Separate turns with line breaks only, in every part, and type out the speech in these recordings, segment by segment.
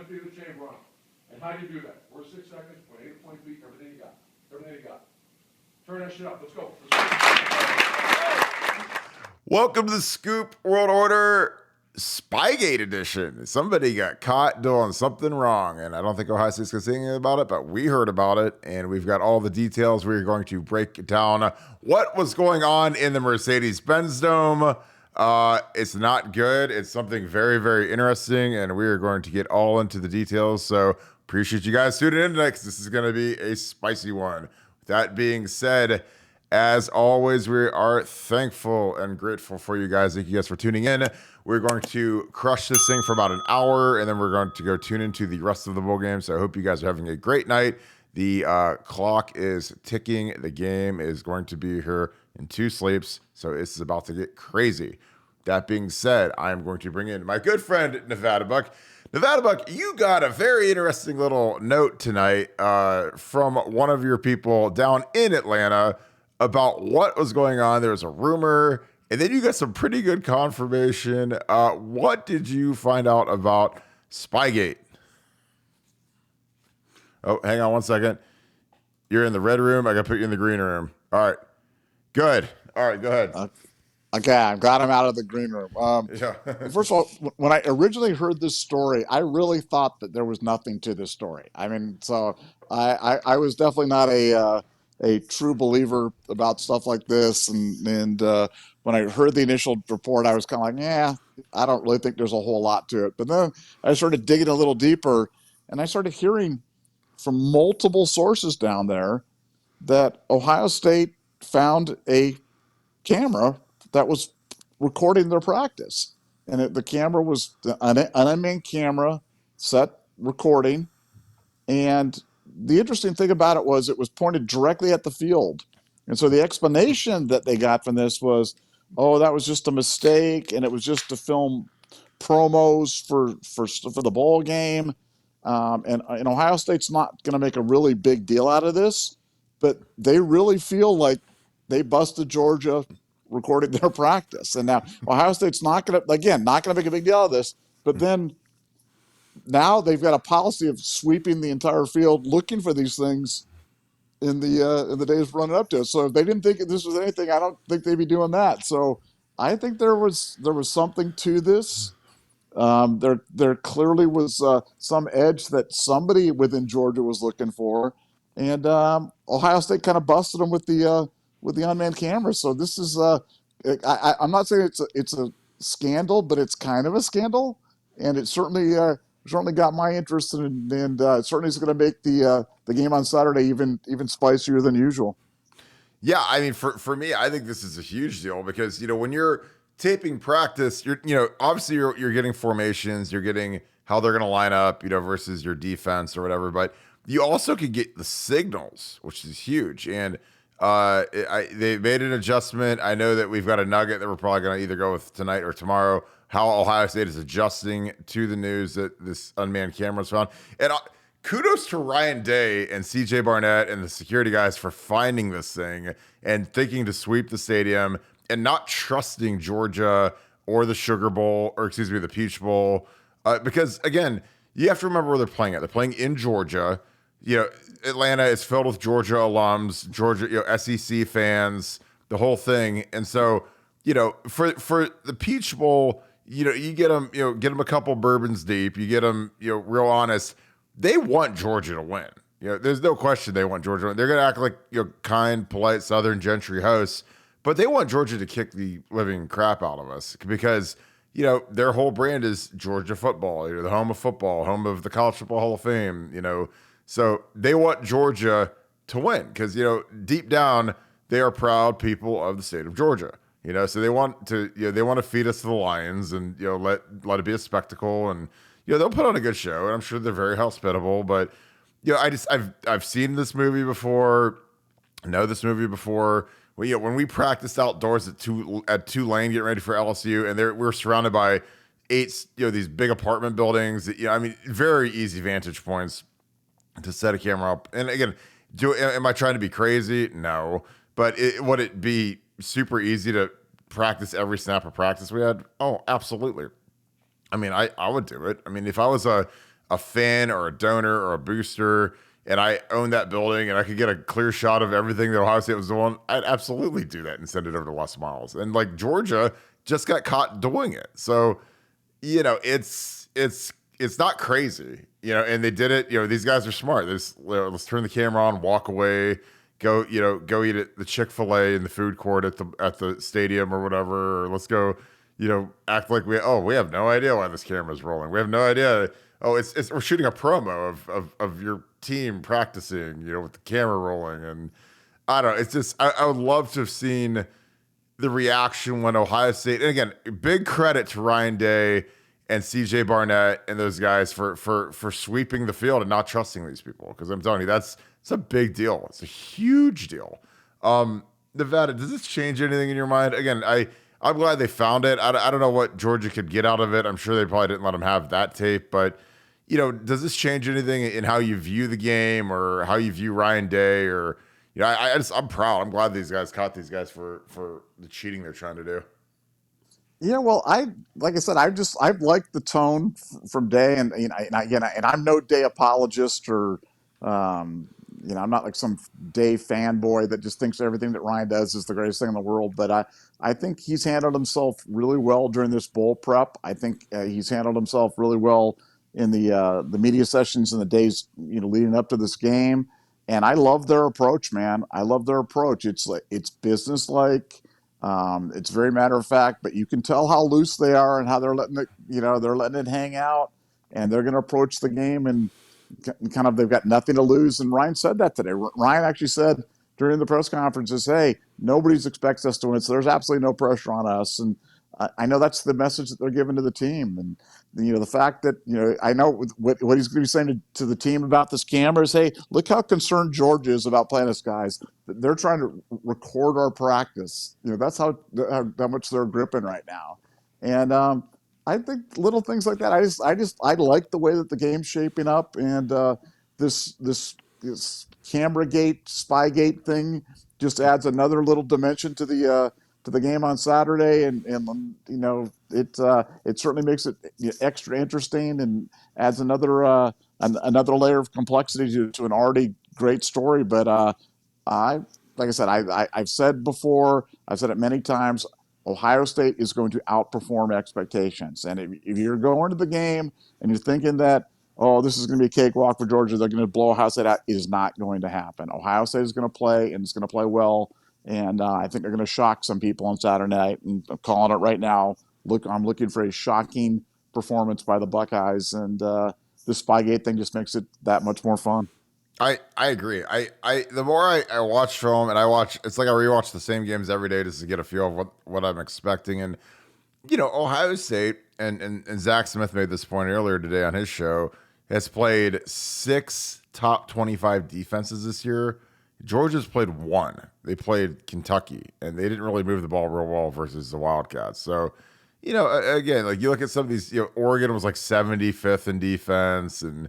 feet of the chamber on them. And how do you do that? 4 to 6 seconds, point A to point B, everything you got. Everything you got. Turn that shit up. Let's go.
Welcome to the Scoop World Order Spygate edition. Somebody got caught doing something wrong, and I don't think Ohio State's going to say anything about it, but we heard about it, and we've got all the details. We're going to break down what was going on in the Mercedes-Benz Dome. It's not good. It's something very, very interesting, and we are going to get all into the details. So appreciate you guys tuning in tonight, because this is going to be a spicy one. With that being said, as always, we are thankful and grateful for you guys. Thank you guys for tuning in. We're going to crush this thing for about an hour, and then we're going to go tune into the rest of the bowl game. So I hope you guys are having a great night. The clock is ticking. The game is going to be here in 2 sleeps, so this is about to get crazy. That being said, I am going to bring in my good friend, Nevadabuck. Nevadabuck, you got a very interesting little note tonight from one of your people down in Atlanta about what was going on. There was a rumor, and then you got some pretty good confirmation. What did you find out about Spygate? Oh, hang on one second. You're in the red room. I got to put you in the green room. All right. Good. All right, go ahead.
Okay, I'm glad I'm out of the green room. First of all, when I originally heard this story, I really thought that there was nothing to this story. I mean, so I was definitely not a true believer about stuff like this. And when I heard the initial report, I was kind of like, yeah, I don't really think there's a whole lot to it. But then I started digging a little deeper, and I started hearing from multiple sources down there that Ohio State found a camera that was recording their practice. And the camera was an unmanned camera set recording. And the interesting thing about it was pointed directly at the field. And so the explanation that they got from this was, oh, that was just a mistake, and it was just to film promos for the bowl game. And Ohio State's not going to make a really big deal out of this, but they really feel like they busted Georgia recording their practice. And now Ohio State's not going to make a big deal out of this, but then now they've got a policy of sweeping the entire field looking for these things in the days running up to it. So if they didn't think this was anything, I don't think they'd be doing that. So I think there was something to this. There clearly was some edge that somebody within Georgia was looking for, and Ohio State kind of busted them with the unmanned camera. So this is I'm not saying it's a scandal, but it's kind of a scandal, and it certainly got my interest, and certainly is going to make the game on Saturday even spicier than usual.
Yeah, I mean, for me, I think this is a huge deal because, when you're taping practice, obviously you're getting formations, you're getting how they're going to line up, versus your defense or whatever, but you also could get the signals, which is huge. And they made an adjustment. I know that we've got a nugget that we're probably going to either go with tonight or tomorrow, how Ohio State is adjusting to the news that this unmanned camera was found. And kudos to Ryan Day and CJ Barnett and the security guys for finding this thing and thinking to sweep the stadium and not trusting Georgia or the Sugar Bowl, or excuse me, the Peach Bowl. Because, again, you have to remember where they're playing at. They're playing in Georgia. Atlanta is filled with Georgia alums, Georgia, SEC fans, the whole thing. And so, for the Peach Bowl, you get them, get them a couple bourbons deep. You get them, real honest. They want Georgia to win. There's no question they want Georgia to win. They're going to act like, kind, polite Southern gentry hosts, but they want Georgia to kick the living crap out of us because, their whole brand is Georgia football, the home of football, home of the College Football Hall of Fame, So they want Georgia to win because, deep down, they are proud people of the state of Georgia, so they want to feed us to the lions and, let it be a spectacle, and, they'll put on a good show, and I'm sure they're very hospitable, but, I've seen this movie before, know this movie before. When we practiced outdoors at Tulane getting ready for LSU, and we're surrounded by 8, these big apartment buildings, very easy vantage points to set a camera up. And again, am I trying to be crazy? No. But would it be super easy to practice every snap of practice we had? Oh, absolutely. I would do it. If I was a a fan or a donor or a booster, and I own that building and I could get a clear shot of everything that Ohio State was doing, I'd absolutely do that and send it over to Les Miles. And like Georgia just got caught doing it. So, it's not crazy, and they did it. These guys are smart. Let's turn the camera on, walk away, go eat at the Chick-fil-A in the food court at the stadium or whatever. Or let's go, act like we have no idea why this camera's rolling. We have no idea. Oh, we're shooting a promo of your team practicing, with the camera rolling. And I don't know. It's just, I would love to have seen the reaction when Ohio State, and again, big credit to Ryan Day and CJ Barnett and those guys for sweeping the field and not trusting these people. Because I'm telling you, it's a big deal. It's a huge deal. Nevada, does this change anything in your mind? Again, I'm glad they found it. I don't know what Georgia could get out of it. I'm sure they probably didn't let them have that tape. But, does this change anything in how you view the game or how you view Ryan Day? Or, I'm proud. I'm glad these guys caught these guys for the cheating they're trying to do.
Yeah, well, like I said, I've liked the tone from Day, and I'm no Day apologist or, I'm not like some Day fanboy that just thinks everything that Ryan does is the greatest thing in the world. But I think he's handled himself really well during this bowl prep. I think he's handled himself really well in the media sessions in the days leading up to this game. And I love their approach, man. I love their approach. It's businesslike. It's very matter of fact, but you can tell how loose they are and how they're letting it hang out, and they're going to approach the game and kind of, they've got nothing to lose. And Ryan said that today. Ryan actually said during the press conferences, hey, nobody expects us to win, so there's absolutely no pressure on us. And I know that's the message that they're giving to the team. And, the fact that, I know what he's going to be saying to the team about this camera is, hey, look how concerned Georgia is about playing us, guys. They're trying to record our practice. That's how much they're gripping right now. And I think little things like that. I like the way that the game's shaping up, and this Cameragate, Spygate thing just adds another little dimension to the game on Saturday, and it certainly makes it extra interesting and adds another layer of complexity to an already great story. But like I said, I've said before, I've said it many times, Ohio State is going to outperform expectations. And if you're going to the game and you're thinking that, oh, this is going to be a cakewalk for Georgia, they're going to blow Ohio State out, it is not going to happen. Ohio State is going to play, and it's going to play well. And I think they're going to shock some people on Saturday night. And I'm calling it right now. I'm looking for a shocking performance by the Buckeyes. And this Spygate thing just makes it that much more fun.
I agree. The more I watch film, and it's like I rewatch the same games every day just to get a feel of what I'm expecting. And, Ohio State, and Zach Smith made this point earlier today on his show, has played 6 top 25 defenses this year. Georgia's played 1. They played Kentucky, and they didn't really move the ball real well versus the Wildcats. So, again, like you look at some of these, Oregon was like 75th in defense, and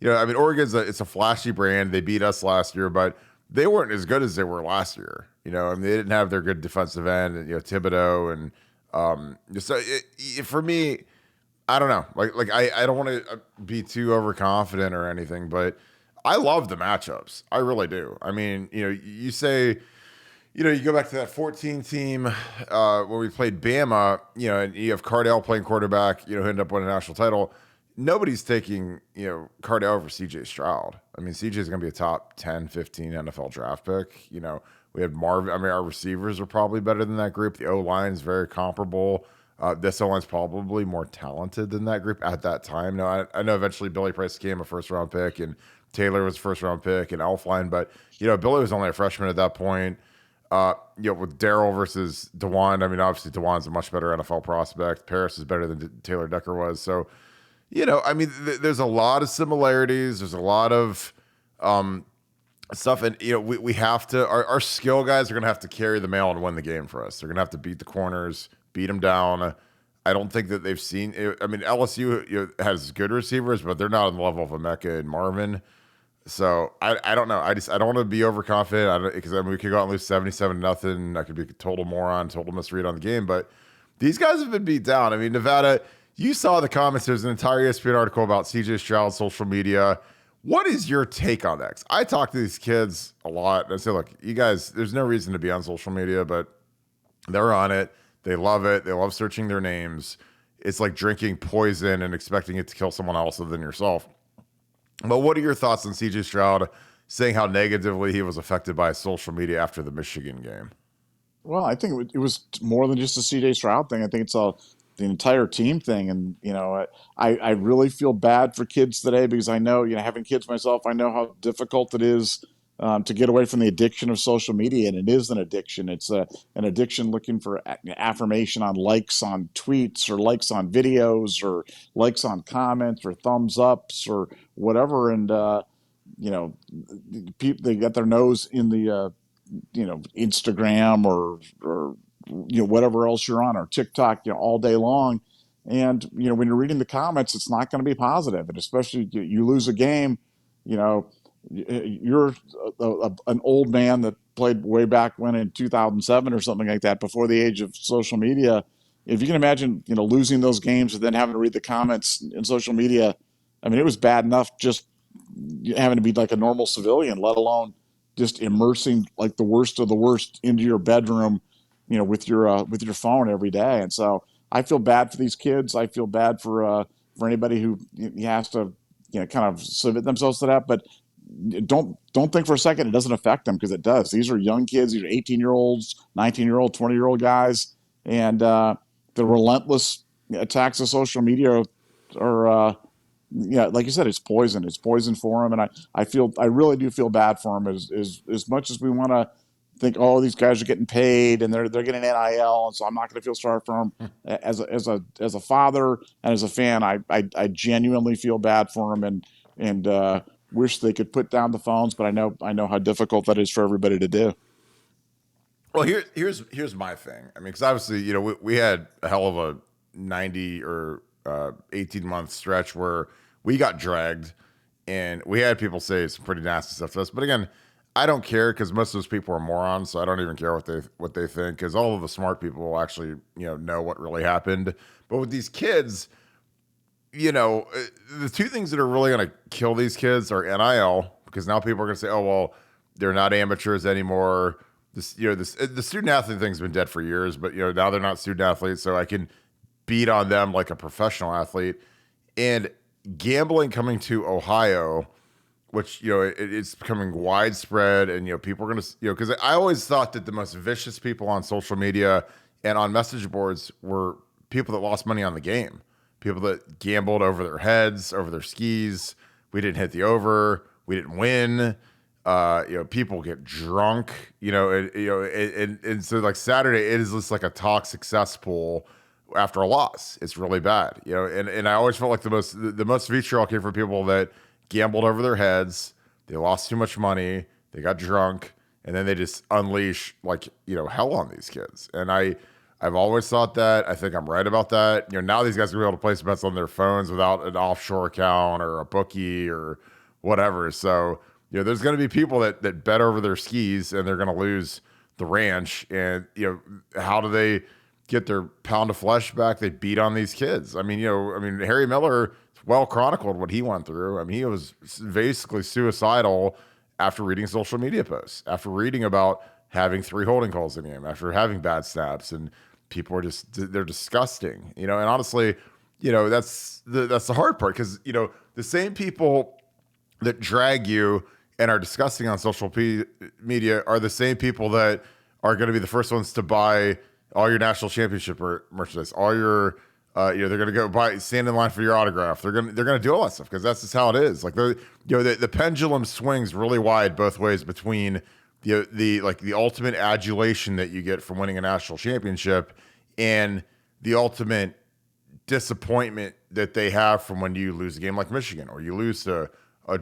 Oregon's it's a flashy brand. They beat us last year, but they weren't as good as they were last year. They didn't have their good defensive end, and Thibodeau, and so for me, I don't know. Like I don't want to be too overconfident or anything, but I love the matchups. I really do. I mean, you say, you go back to that 14 team where we played Bama, and you have Cardale playing quarterback, who ended up winning a national title. Nobody's taking, Cardale over CJ Stroud. I mean, CJ is going to be a top 10, 15 NFL draft pick. We had Marvin. I mean, our receivers are probably better than that group. The O-line is very comparable. This O-line is probably more talented than that group at that time. Now, I know eventually Billy Price became a first-round pick, and Taylor was a first-round pick, and Elfline. But, Billy was only a freshman at that point. With Darrell versus DeJuan, I mean, obviously DeJuan's a much better NFL prospect. Paris is better than Taylor Decker was. So, there's a lot of similarities. There's a lot of stuff. And, we have to, our skill guys are going to have to carry the mail and win the game for us. They're going to have to beat the corners, beat them down. I don't think that they've seen, LSU has good receivers, but they're not on the level of Emeka and Marvin. So I don't know. I don't want to be overconfident because we could go out and lose 77-0. I could be a total moron, total misread on the game. But these guys have been beat down. I mean, Nevada, you saw the comments. There's an entire ESPN article about CJ Stroud social media. What is your take on that? 'Cause I talk to these kids a lot, and I say, look, you guys, there's no reason to be on social media, but they're on it. They love it. They love searching their names. It's like drinking poison and expecting it to kill someone else other than yourself. But what are your thoughts on CJ Stroud saying how negatively he was affected by social media after the Michigan game?
Well, I think it was more than just a CJ Stroud thing. I think it's the entire team thing. And, I really feel bad for kids today because I know, having kids myself, I know how difficult it is to get away from the addiction of social media. And it is an addiction. It's an addiction looking for affirmation on likes on tweets or likes on videos or likes on comments or thumbs ups or whatever. And, people, they got their nose in the, Instagram or whatever else you're on, or TikTok, all day long. And, when you're reading the comments, it's not going to be positive. And especially you lose a game, you're an old man that played way back when in 2007 or something like that, before the age of social media. If you can imagine, losing those games and then having to read the comments in social media, I mean, it was bad enough just having to be like a normal civilian, let alone just immersing like the worst of the worst into your bedroom, with your phone every day. And so I feel bad for these kids. I feel bad for anybody who has to, kind of submit themselves to that. But don't think for a second it doesn't affect them, because it does. These are young kids. These are 18-year-olds, 19-year-old, 20-year-old guys, and the relentless attacks of social media are. Like you said, it's poison. It's poison for him, and I really do feel bad for him. As much as we want to think, oh, these guys are getting paid and they're getting NIL, and so I'm not going to feel sorry for him. As a father and as a fan, I genuinely feel bad for him, and wish they could put down the phones. But I know how difficult that is for everybody to do.
Well, here's my thing. I mean, because obviously, we had a hell of a 90 or 18-month stretch where we got dragged, and we had people say some pretty nasty stuff to us. But again, I don't care, because most of those people are morons, so I don't even care what they think, because all of the smart people will actually know what really happened. But with these kids, the two things that are really going to kill these kids are NIL, because now people are going to say, oh well, they're not amateurs anymore. The student athlete thing's been dead for years, but now they're not student athletes, so I can beat on them like a professional athlete. And gambling coming to Ohio, which it's becoming widespread, and people are going to because I always thought that the most vicious people on social media and on message boards were people that lost money on the game, people that gambled over their heads, over their skis. We didn't hit the over, we didn't win. People get drunk, and so like Saturday, it is just like a toxic cesspool after a loss. It's really bad, and I always felt like the most vitriol came from people that gambled over their heads. They lost too much money. They got drunk, and then they just unleash hell on these kids. And I've always thought that. I think I'm right about that. Now these guys are gonna be able to place bets on their phones without an offshore account or a bookie or whatever. So there's going to be people that bet over their skis, and they're going to lose the ranch. And how do they get their pound of flesh back? They beat on these kids. I mean, Harry Miller, it's well chronicled what he went through. I mean, he was basically suicidal after reading social media posts, after reading about having 3 holding calls in the game, after having bad snaps, and people are they're disgusting. And honestly, that's the hard part, because the same people that drag you and are disgusting on social media are the same people that are going to be the first ones to buy all your national championship merchandise, all your, they're going to go stand in line for your autograph. They're going to do all that stuff, because that's just how it is. Like the pendulum swings really wide both ways between the ultimate adulation that you get from winning a national championship and the ultimate disappointment that they have from when you lose a game like Michigan, or you lose to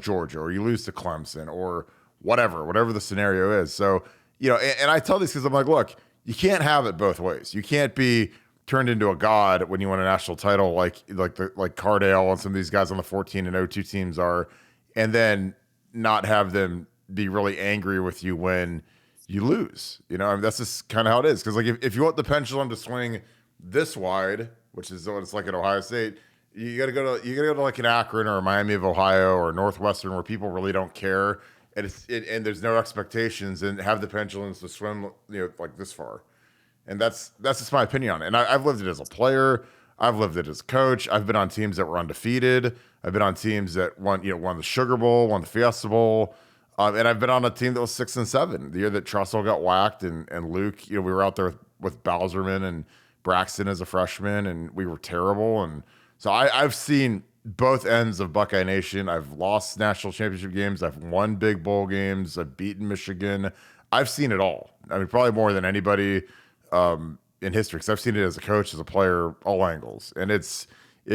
Georgia, or you lose to Clemson, or whatever the scenario is. So, and I tell these kids, I'm like, look, you can't have it both ways. You can't be turned into a god when you win a national title, like Cardale and some of these guys on the 14 and 02 teams are, and then not have them be really angry with you when you lose. That's just kind of how it is. Because if you want the pendulum to swing this wide, which is what it's like at Ohio State. You got to go to like an Akron or Miami of Ohio or Northwestern where people really don't care, and and there's no expectations, and have the pendulums to swim, like this far. And that's just my opinion on it. And I've lived it as a player. I've lived it as a coach. I've been on teams that were undefeated. I've been on teams that won the Sugar Bowl, won the Fiesta Bowl, and I've been on a team that was 6-7. The year that Trussell got whacked and Luke, we were out there with Bowserman and Braxton as a freshman, and we were terrible. And so I've seen both ends of Buckeye Nation. I've lost national championship games. I've won big bowl games. I've beaten Michigan. I've seen it all. I mean, probably more than anybody in history, because I've seen it as a coach, as a player, all angles, and it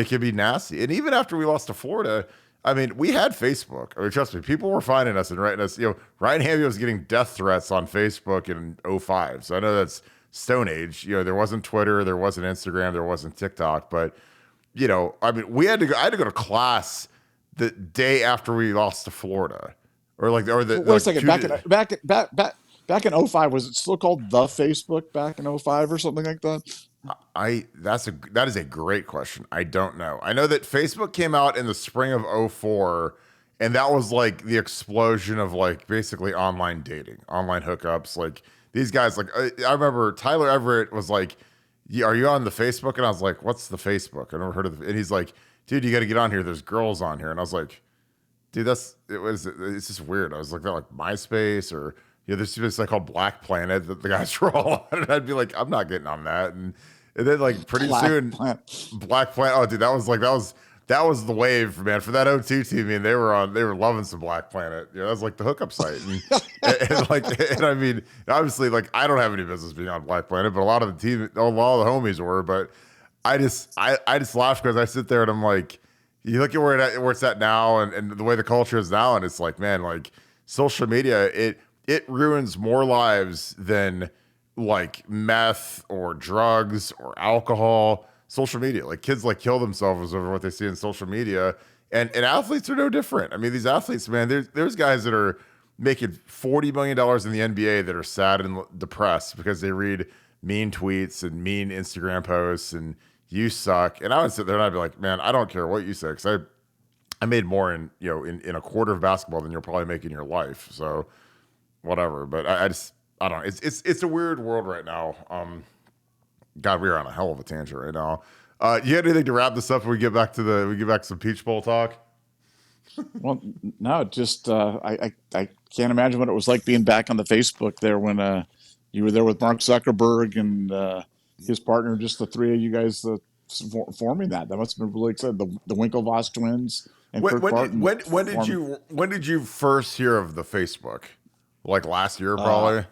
can be nasty. And even after we lost to Florida, I mean, we had Facebook. I mean, trust me, people were finding us and writing us. Ryan Hamby was getting death threats on Facebook in 2005. So I know that's Stone Age. There wasn't Twitter, there wasn't Instagram, there wasn't TikTok. But I mean, I had to go to class the day after we lost to Florida,
wait a second. Back in 2005, was it still called the Facebook back in 2005 or something like that?
That is a great question. I don't know. I know that Facebook came out in the spring of 2004, and that was like the explosion of like basically online dating, online hookups. Like these guys, like I remember Tyler Everett was like, "Are you on the Facebook?" And I was like, "What's the Facebook? I never heard of it." And he's like, "Dude, you got to get on here. There's girls on here." And I was like, "Dude, it's just weird." I was like, "They're like MySpace or." There's this thing called Black Planet that the guys were all on, and I'd be like, I'm not getting on that. And then like pretty soon, Black Planet. Oh, dude, that was the wave, man. For that 02 team, I mean, they were loving some Black Planet. That was like the hookup site, and I mean, obviously, like I don't have any business being on Black Planet, but a lot of the homies were. But I just laugh because I sit there and I'm like, you look at where it's at now, and the way the culture is now, and it's like, man, like social media, it ruins more lives than like meth or drugs or alcohol. Social media, like kids like kill themselves over what they see in social media, and athletes are no different. I mean, these athletes, man, there's guys that are making $40 million in the NBA that are sad and depressed because they read mean tweets and mean Instagram posts and you suck. And I would sit there and I'd be like, man, I don't care what you say, because I made more in a quarter of basketball than you'll probably make in your life. So whatever. But I don't know. It's a weird world right now. God, we are on a hell of a tangent right now. You had anything to wrap this up when we get back to some Peach Bowl talk?
Well, no, just I can't imagine what it was like being back on the Facebook there when you were there with Mark Zuckerberg and his partner, just the three of you guys forming that. That must have been really exciting. The Winklevoss twins and Kirk Barton.
When did you first hear of the Facebook? Like last year, probably.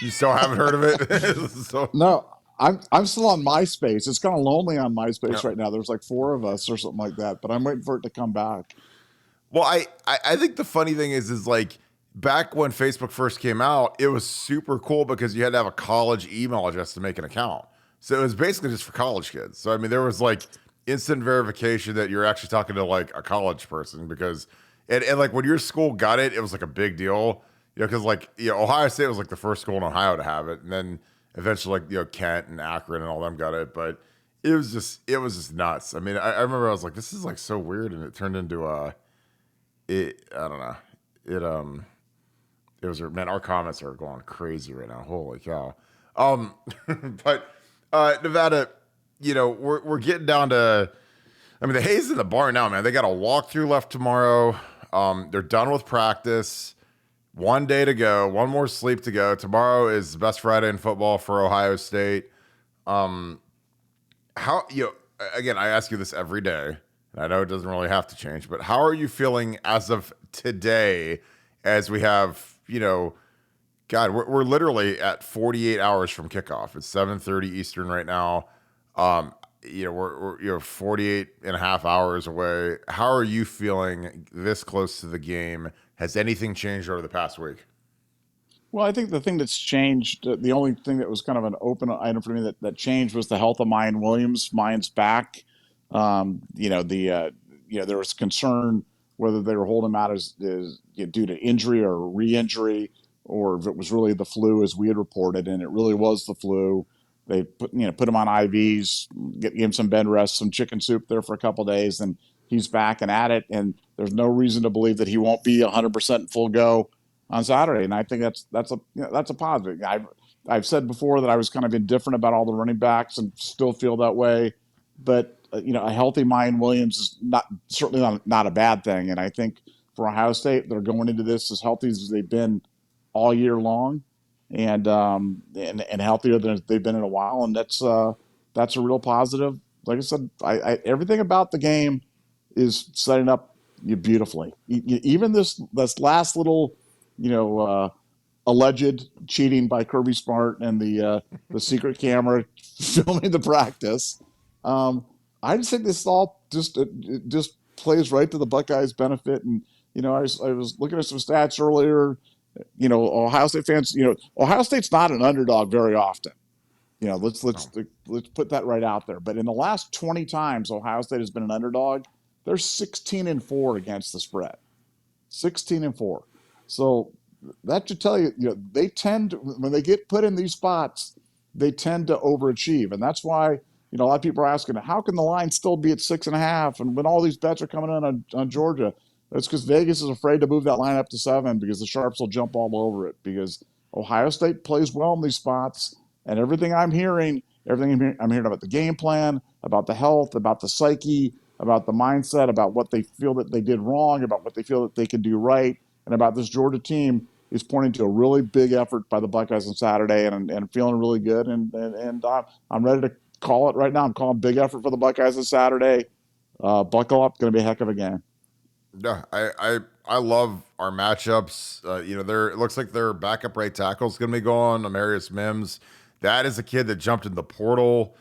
You still haven't heard of it?
No, I'm still on MySpace. It's kind of lonely on MySpace right now. There's like 4 of us or something like that, but I'm waiting for it to come back.
Well, I think the funny thing is like back when Facebook first came out, it was super cool because you had to have a college email address to make an account. So it was basically just for college kids. So I mean, there was like instant verification that you're actually talking to like a college person, because and like when your school got it, it was like a big deal. Because like Ohio State was like the first school in Ohio to have it, and then eventually like Kent and Akron and all them got it. But it was just nuts. I mean, I remember I was like, this is like so weird, and it turned into I don't know. It was, man, our comments are going crazy right now. Holy cow. But Nevada, we're getting down to, I mean, the hay's in the barn now, man. They got a walkthrough left tomorrow. They're done with practice. 1 day to go, one more sleep to go. Tomorrow is the best Friday in football for Ohio State. How, again, I ask you this every day, and I know it doesn't really have to change, but how are you feeling as of today, as we have, God, we're literally at 48 hours from kickoff. It's 7:30 Eastern right now. We're 48 and a half hours away. How are you feeling this close to the game? Has anything changed over the past week?
Well, I think the thing that's changed, the only thing that was kind of an open item for me that changed was the health of Mayan Williams. Mayan's back. There was concern whether they were holding him out as due to injury or re-injury, or if it was really the flu as we had reported, and it really was the flu. They put him on IVs, give him some bed rest, some chicken soup there for a couple of days, and he's back and at it. And there's no reason to believe that he won't be 100% full go on Saturday. And I think that's a positive. I've said before that I was kind of indifferent about all the running backs and still feel that way. But a healthy Mayan Williams is certainly not a bad thing. And I think for Ohio State, they're going into this as healthy as they've been all year long, and healthier than they've been in a while. And that's a real positive. Like I said, everything about the game is setting up beautifully. Even this last little, alleged cheating by Kirby Smart and the secret camera filming the practice. I just think this all just plays right to the Buckeyes' benefit. And I was looking at some stats earlier. Ohio State fans. Ohio State's not an underdog very often. Let's put that right out there. But in the last 20 times Ohio State has been an underdog, they're 16-4 against the spread. 16-4. So that should tell you, they tend to, when they get put in these spots, they tend to overachieve. And that's why, a lot of people are asking, how can the line still be at 6.5? And when all these bets are coming in on Georgia, it's because Vegas is afraid to move that line up to 7 because the sharps will jump all over it, because Ohio State plays well in these spots. And everything I'm hearing about the game plan, about the health, about the psyche, about the mindset, about what they feel that they did wrong, about what they feel that they can do right, and about this Georgia team is pointing to a really big effort by the Buckeyes on Saturday, and feeling really good. And I'm ready to call it right now. I'm calling big effort for the Buckeyes on Saturday. Buckle up. It's going to be a heck of a game.
Yeah, I love our matchups. It looks like their backup right tackle is going to be going, Amarius Mims. That is a kid that jumped in the portal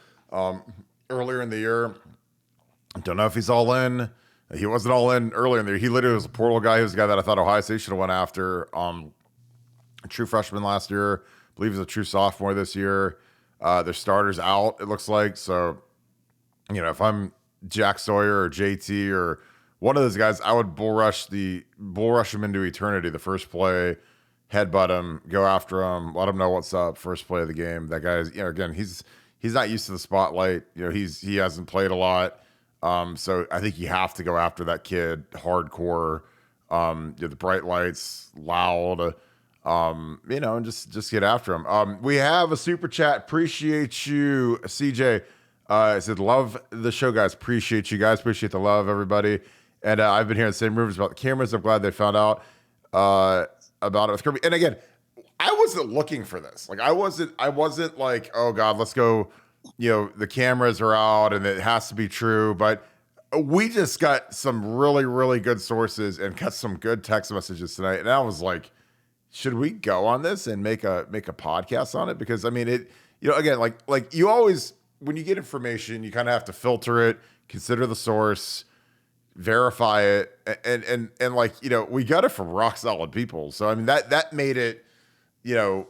earlier in the year. I don't know if he's all in. He wasn't all in earlier in the year. He literally was a portal guy. He was a guy that I thought Ohio State should have went after. A true freshman last year. I believe he's a true sophomore this year. Their starter's out, it looks like. So, if I'm Jack Sawyer or JT or one of those guys, I would bull rush him into eternity the first play, headbutt him, go after him, let him know what's up. First play of the game. That guy is, again, he's not used to the spotlight. He hasn't played a lot. So I think you have to go after that kid hardcore. The bright lights, loud, and just get after him. We have a super chat. Appreciate you, CJ. I said, love the show, guys. Appreciate you guys. Appreciate the love, everybody. And I've been hearing the same rumors about the cameras. I'm glad they found out about it with Kirby. And again, I wasn't looking for this. Like I wasn't like, oh God, let's go. The cameras are out and it has to be true. But we just got some really, really good sources and got some good text messages tonight. And I was like, should we go on this and make a podcast on it? Because I mean, it, again, like you always, when you get information, you kind of have to filter it, consider the source, verify it, and like, we got it from rock solid people. So I mean, that made it,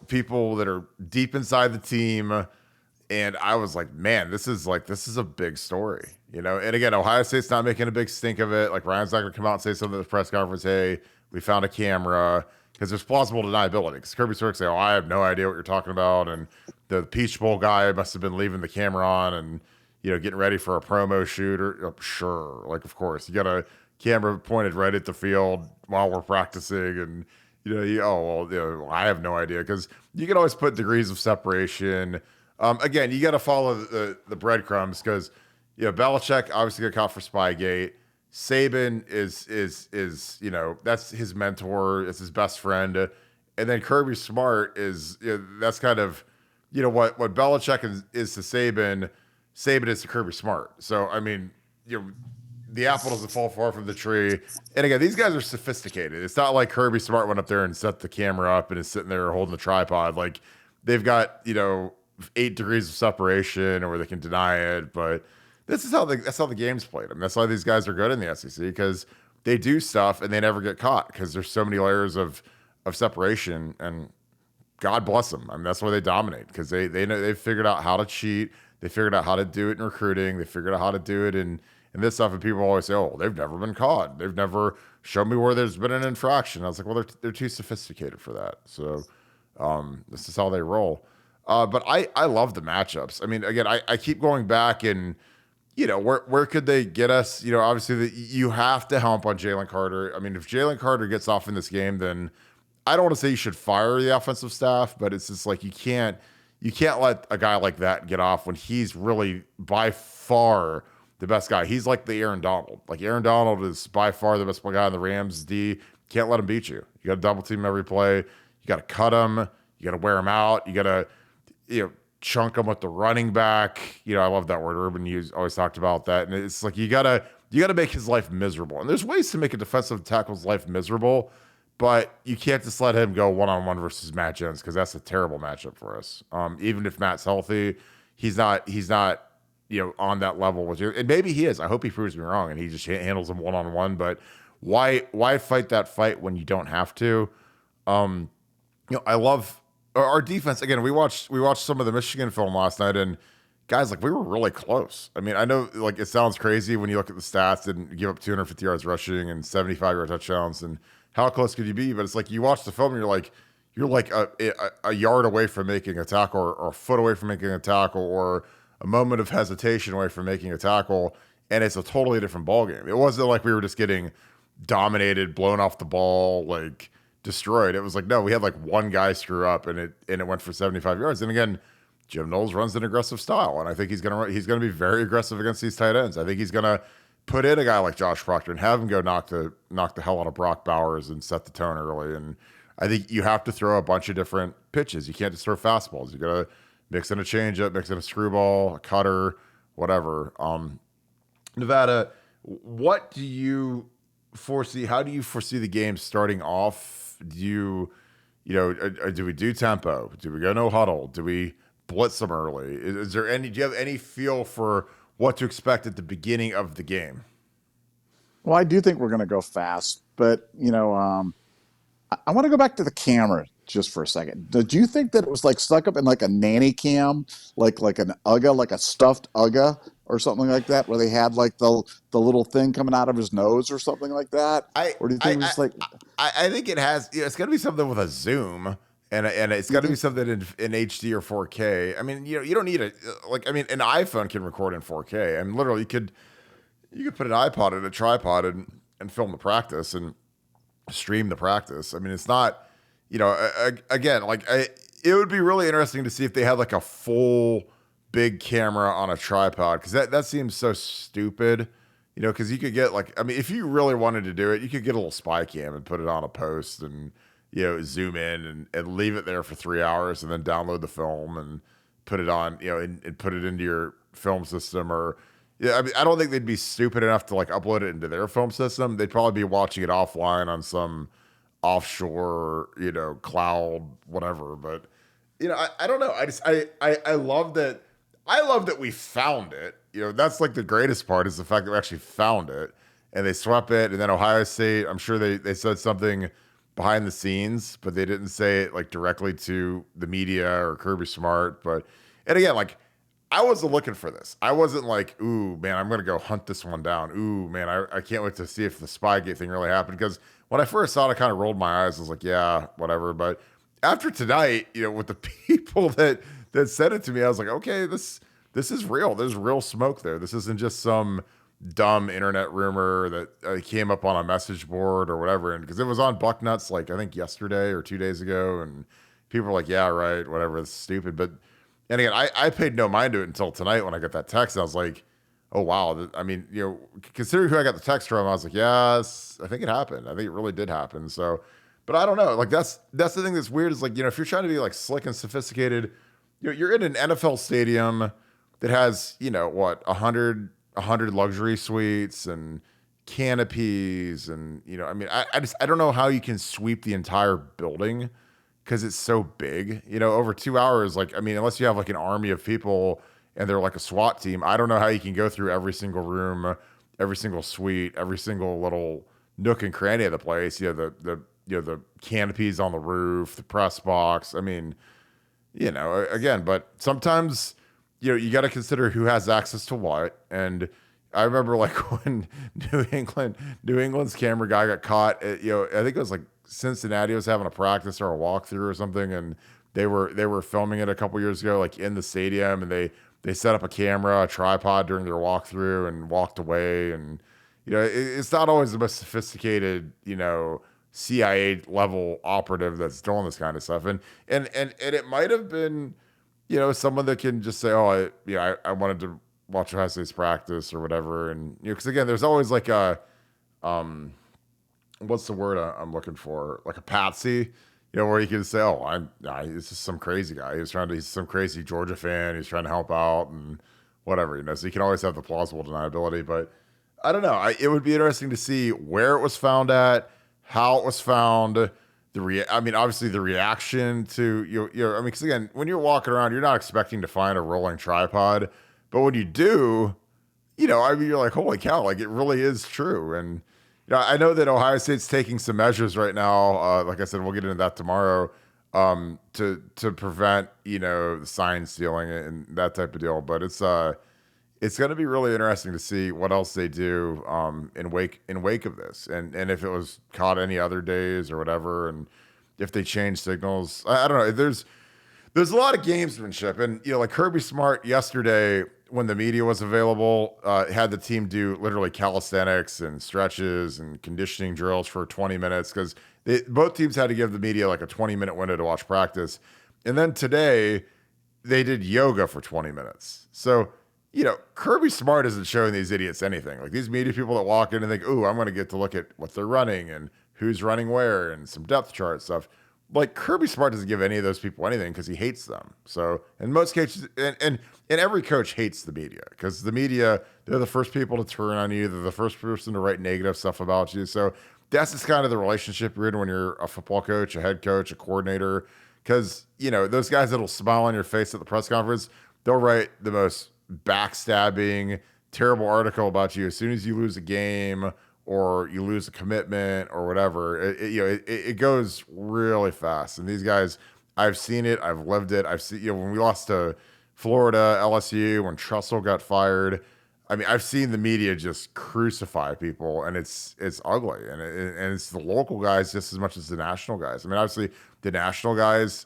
people that are deep inside the team. And I was like, man, this is a big story, And again, Ohio State's not making a big stink of it. Like Ryan's not going to come out and say something at the press conference, hey, we found a camera, because there's plausible deniability. Because Kirby Smart say, oh, I have no idea what you're talking about. And the Peach Bowl guy must have been leaving the camera on and, getting ready for a promo shoot. Or sure, like, of course. You got a camera pointed right at the field while we're practicing. And, I have no idea. Because you can always put degrees of separation. Again, you got to follow the breadcrumbs, because Belichick obviously got caught for Spygate. Saban is that's his mentor, it's his best friend, and then Kirby Smart is that's kind of what Belichick is to Saban. Saban is to Kirby Smart. So I mean, the apple doesn't fall far from the tree. And again, these guys are sophisticated. It's not like Kirby Smart went up there and set the camera up and is sitting there holding the tripod. Like they've got 8 degrees of separation, or they can deny it. But that's how the game's played. I mean, that's why these guys are good in the SEC, because they do stuff and they never get caught, because there's so many layers of separation. And God bless them. I mean, that's why they dominate, because they know they've figured out how to cheat. They figured out how to do it in recruiting. They figured out how to do it in this stuff. And people always say, oh, they've never been caught. They've never shown me where there's been an infraction. I was like, well, they're too sophisticated for that. So this is how they roll. But I love the matchups. I mean, again, I keep going back and, where could they get us? Obviously you have to hump on Jalen Carter. I mean, if Jalen Carter gets off in this game, then I don't want to say you should fire the offensive staff, but it's just like you can't let a guy like that get off when he's really by far the best guy. He's like the Aaron Donald. Like Aaron Donald is by far the best guy in the Rams D. Can't let him beat you. You got to double team every play. You got to cut him. You got to wear him out. You got to chunk him with the running back. I love that word. Urban always talked about that. And it's like you gotta make his life miserable. And there's ways to make a defensive tackle's life miserable, but you can't just let him go one-on-one versus Matt Jones because that's a terrible matchup for us. Even if Matt's healthy, he's not on that level with you. And maybe he is. I hope he proves me wrong and he just handles him one-on-one. But why fight that fight when you don't have to? I love our defense. Again, we watched some of the Michigan film last night, and guys, like we were really close. I mean, I know like it sounds crazy when you look at the stats and give up 250 yards rushing and 75-yard touchdowns, and how close could you be? But it's like you watch the film, and you're like a yard away from making a tackle, or a foot away from making a tackle, or a moment of hesitation away from making a tackle, and it's a totally different ballgame. It wasn't like we were just getting dominated, blown off the ball, like destroyed. It was like, no, we had like one guy screw up and it went for 75 yards. And again, Jim Knowles runs an aggressive style, and I think he's gonna be very aggressive against these tight ends. I think he's gonna put in a guy like Josh Proctor and have him go knock the hell out of Brock Bowers and set the tone early. And I think you have to throw a bunch of different pitches. You can't just throw fastballs. You gotta mix in a changeup, mix in a screwball, a cutter, whatever. Nevada, what do you foresee? How do you foresee the game starting off? Do do we do tempo? Do we go no huddle? Do we blitz them early? Do you have any feel for what to expect at the beginning of the game?
Well, I do think we're going to go fast, but I want to go back to the camera just for a second. Did you think that it was like stuck up in like a nanny cam, like an UGA, like a stuffed UGA or something like that, where they had like the little thing coming out of his nose or something like that? Or do you think it was like?
I think it has. It's got to be something with a zoom, and it's got to be something in HD or 4K. I mean, you don't need an iPhone can record in 4K. I mean, literally, you could put an iPod in a tripod and film the practice and stream the practice. I mean, it's not. Again, it would be really interesting to see if they had like a full big camera on a tripod, because that seems so stupid, because you could get if you really wanted to do it, you could get a little spy cam and put it on a post and, zoom in and leave it there for 3 hours and then download the film and put it on, and put it into your film system. Or, I don't think they'd be stupid enough to upload it into their film system. They'd probably be watching it offline on some offshore, cloud, whatever. But, I don't know. I love that. I love that we found it. That's like the greatest part, is the fact that we actually found it and they swept it. And then Ohio State, I'm sure they said something behind the scenes, but they didn't say it directly to the media or Kirby Smart. And again, I wasn't looking for this. I wasn't like, ooh, man, I'm going to go hunt this one down. Ooh, man, I can't wait to see if the Spygate thing really happened. Because when I first saw it, I kind of rolled my eyes. I was like, yeah, whatever. But after tonight, with the people that said it to me, I was like, okay, this is real. There's real smoke there. This isn't just some dumb internet rumor that came up on a message board or whatever. And because it was on Bucknuts, I think yesterday or 2 days ago, and people were like, yeah, right, whatever, it's stupid. And again, I paid no mind to it until tonight when I got that text. And I was like, oh, wow. I mean, considering who I got the text from, I was like, yes, I think it happened. I think it really did happen. So, but I don't know. That's the thing that's weird is if you're trying to be slick and sophisticated, you're in an NFL stadium that has, 100 luxury suites and canopies. And, I don't know how you can sweep the entire building because it's so big, over 2 hours. Unless you have an army of people and they're like a SWAT team, I don't know how you can go through every single room, every single suite, every single little nook and cranny of the place. The canopies on the roof, the press box. Again, but sometimes, you got to consider who has access to what. And I remember when New England's camera guy got caught, I think it was Cincinnati was having a practice or a walkthrough or something. And They were filming it a couple years ago, like in the stadium, and they set up a camera, a tripod during their walkthrough, and walked away. And it's not always the most sophisticated, CIA level operative that's doing this kind of stuff. And it might have been, someone that can just say, oh, I wanted to watch Ohio State's practice or whatever. And because again, there's always like a what's the word I'm looking for? Like a patsy, where you can say, oh, it's just some crazy guy. He's some crazy Georgia fan. He's trying to help out and whatever, So you can always have the plausible deniability. But I don't know. It would be interesting to see where it was found at, how it was found. Obviously the reaction to because again, when you're walking around, you're not expecting to find a rolling tripod, but when you do, you're like, holy cow, like it really is true. And I know that Ohio State's taking some measures right now. Like I said, we'll get into that tomorrow, to prevent the sign stealing and that type of deal. But it's going to be really interesting to see what else they do in wake of this, and if it was caught any other days or whatever, and if they change signals. I don't know. There's a lot of gamesmanship, and like Kirby Smart yesterday, when the media was available, had the team do literally calisthenics and stretches and conditioning drills for 20 minutes because both teams had to give the media like a 20-minute window to watch practice. And then today, they did yoga for 20 minutes. So, Kirby Smart isn't showing these idiots anything. Like these media people that walk in and think, ooh, I'm going to get to look at what they're running and who's running where and some depth chart stuff. Like Kirby Smart doesn't give any of those people anything because he hates them. So in most cases, and every coach hates the media because the media, they're the first people to turn on you. They're the first person to write negative stuff about you. So that's just kind of the relationship you're in when you're a football coach, a head coach, a coordinator. Because, those guys that'll smile on your face at the press conference, they'll write the most backstabbing, terrible article about you as soon as you lose a game or you lose a commitment or whatever. It goes really fast. And these guys, I've seen it, I've lived it. I've seen, when we lost to Florida, LSU, when Trussell got fired, I've seen the media just crucify people, and it's ugly, and it's the local guys just as much as the national guys. Obviously the national guys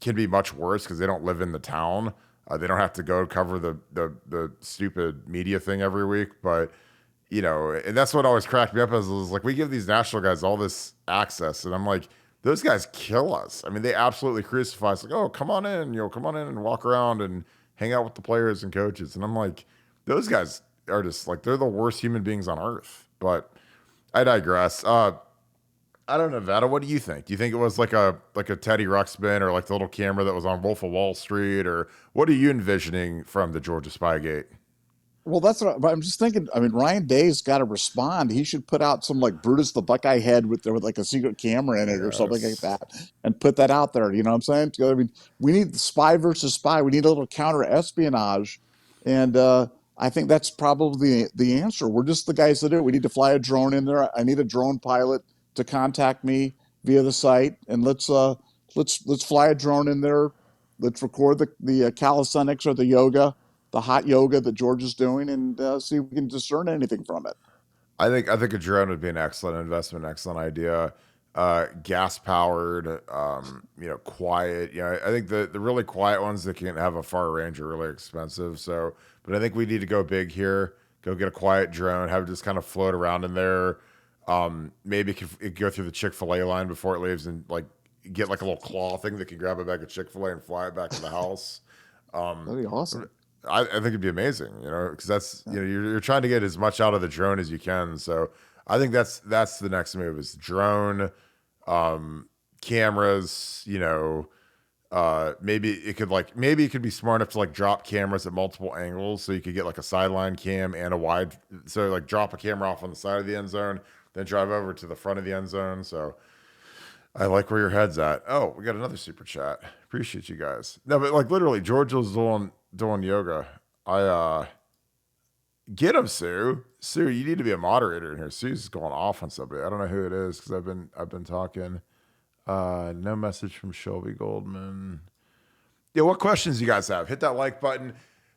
can be much worse because they don't live in the town. They don't have to go cover the stupid media thing every week, but and that's what always cracked me up is like we give these national guys all this access, and I'm like, those guys kill us. They absolutely crucify us. Like, oh, come on in, come on in and walk around and hang out with the players and coaches, and I'm like, those guys are just like they're the worst human beings on earth. But I digress. I don't know, Nevada. What do you think? Do you think it was like a Teddy Ruxpin or like the little camera that was on Wolf of Wall Street, or what are you envisioning from the Georgia Spygate?
Well, that's what I'm just thinking. Ryan Day's got to respond. He should put out some like Brutus the Buckeye head with like a secret camera in it or something like that, and put that out there. You know what I'm saying? We need spy versus spy. We need a little counter espionage, and I think that's probably the answer. We're just the guys that do it. We need to fly a drone in there. I need a drone pilot to contact me via the site, and let's fly a drone in there. Let's record the calisthenics or the yoga, the hot yoga that Georgia's doing, and see if we can discern anything from it.
I think a drone would be an excellent investment, excellent idea. Gas powered, quiet. I think the really quiet ones that can have a far range are really expensive. So, but I think we need to go big here. Go get a quiet drone, have it just kind of float around in there. Maybe it could go through the Chick-fil-A line before it leaves, and like get like a little claw thing that can grab a bag of Chick-fil-A and fly it back to the house.
That'd be awesome.
I think it'd be amazing, because that's you're trying to get as much out of the drone as you can. So I think that's the next move is drone, cameras. Maybe it could be smart enough to like drop cameras at multiple angles, so you could get like a sideline cam and a wide. So like drop a camera off on the side of the end zone, then drive over to the front of the end zone. So I like where your head's at. Oh, we got another super chat. Appreciate you guys. No, but like literally, Georgia's doing yoga. Get him, Sue. Sue, you need to be a moderator in here. Sue's going off on somebody. I don't know who it is because I've been talking. No message from Shelby Goldman. Yeah, what questions you guys have? Hit that like button.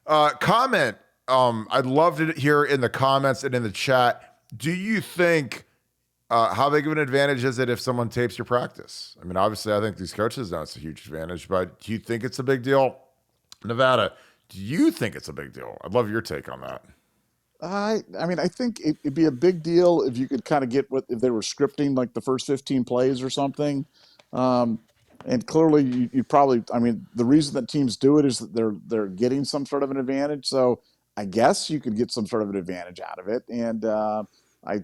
Comment. I'd love to hear in the comments and in the chat. Do you think how big of an advantage is it if someone tapes your practice? I mean, obviously, I think these coaches know it's a huge advantage, but do you think it's a big deal? Nevada, do you think it's a big deal? I'd love your take on that.
I mean, I think it'd be a big deal if you could kind of get if they were scripting like the first 15 plays or something. Um, and clearly, you probably, I mean, the reason that teams do it is that they're getting some sort of an advantage. So I guess you could get some sort of an advantage out of it. And I,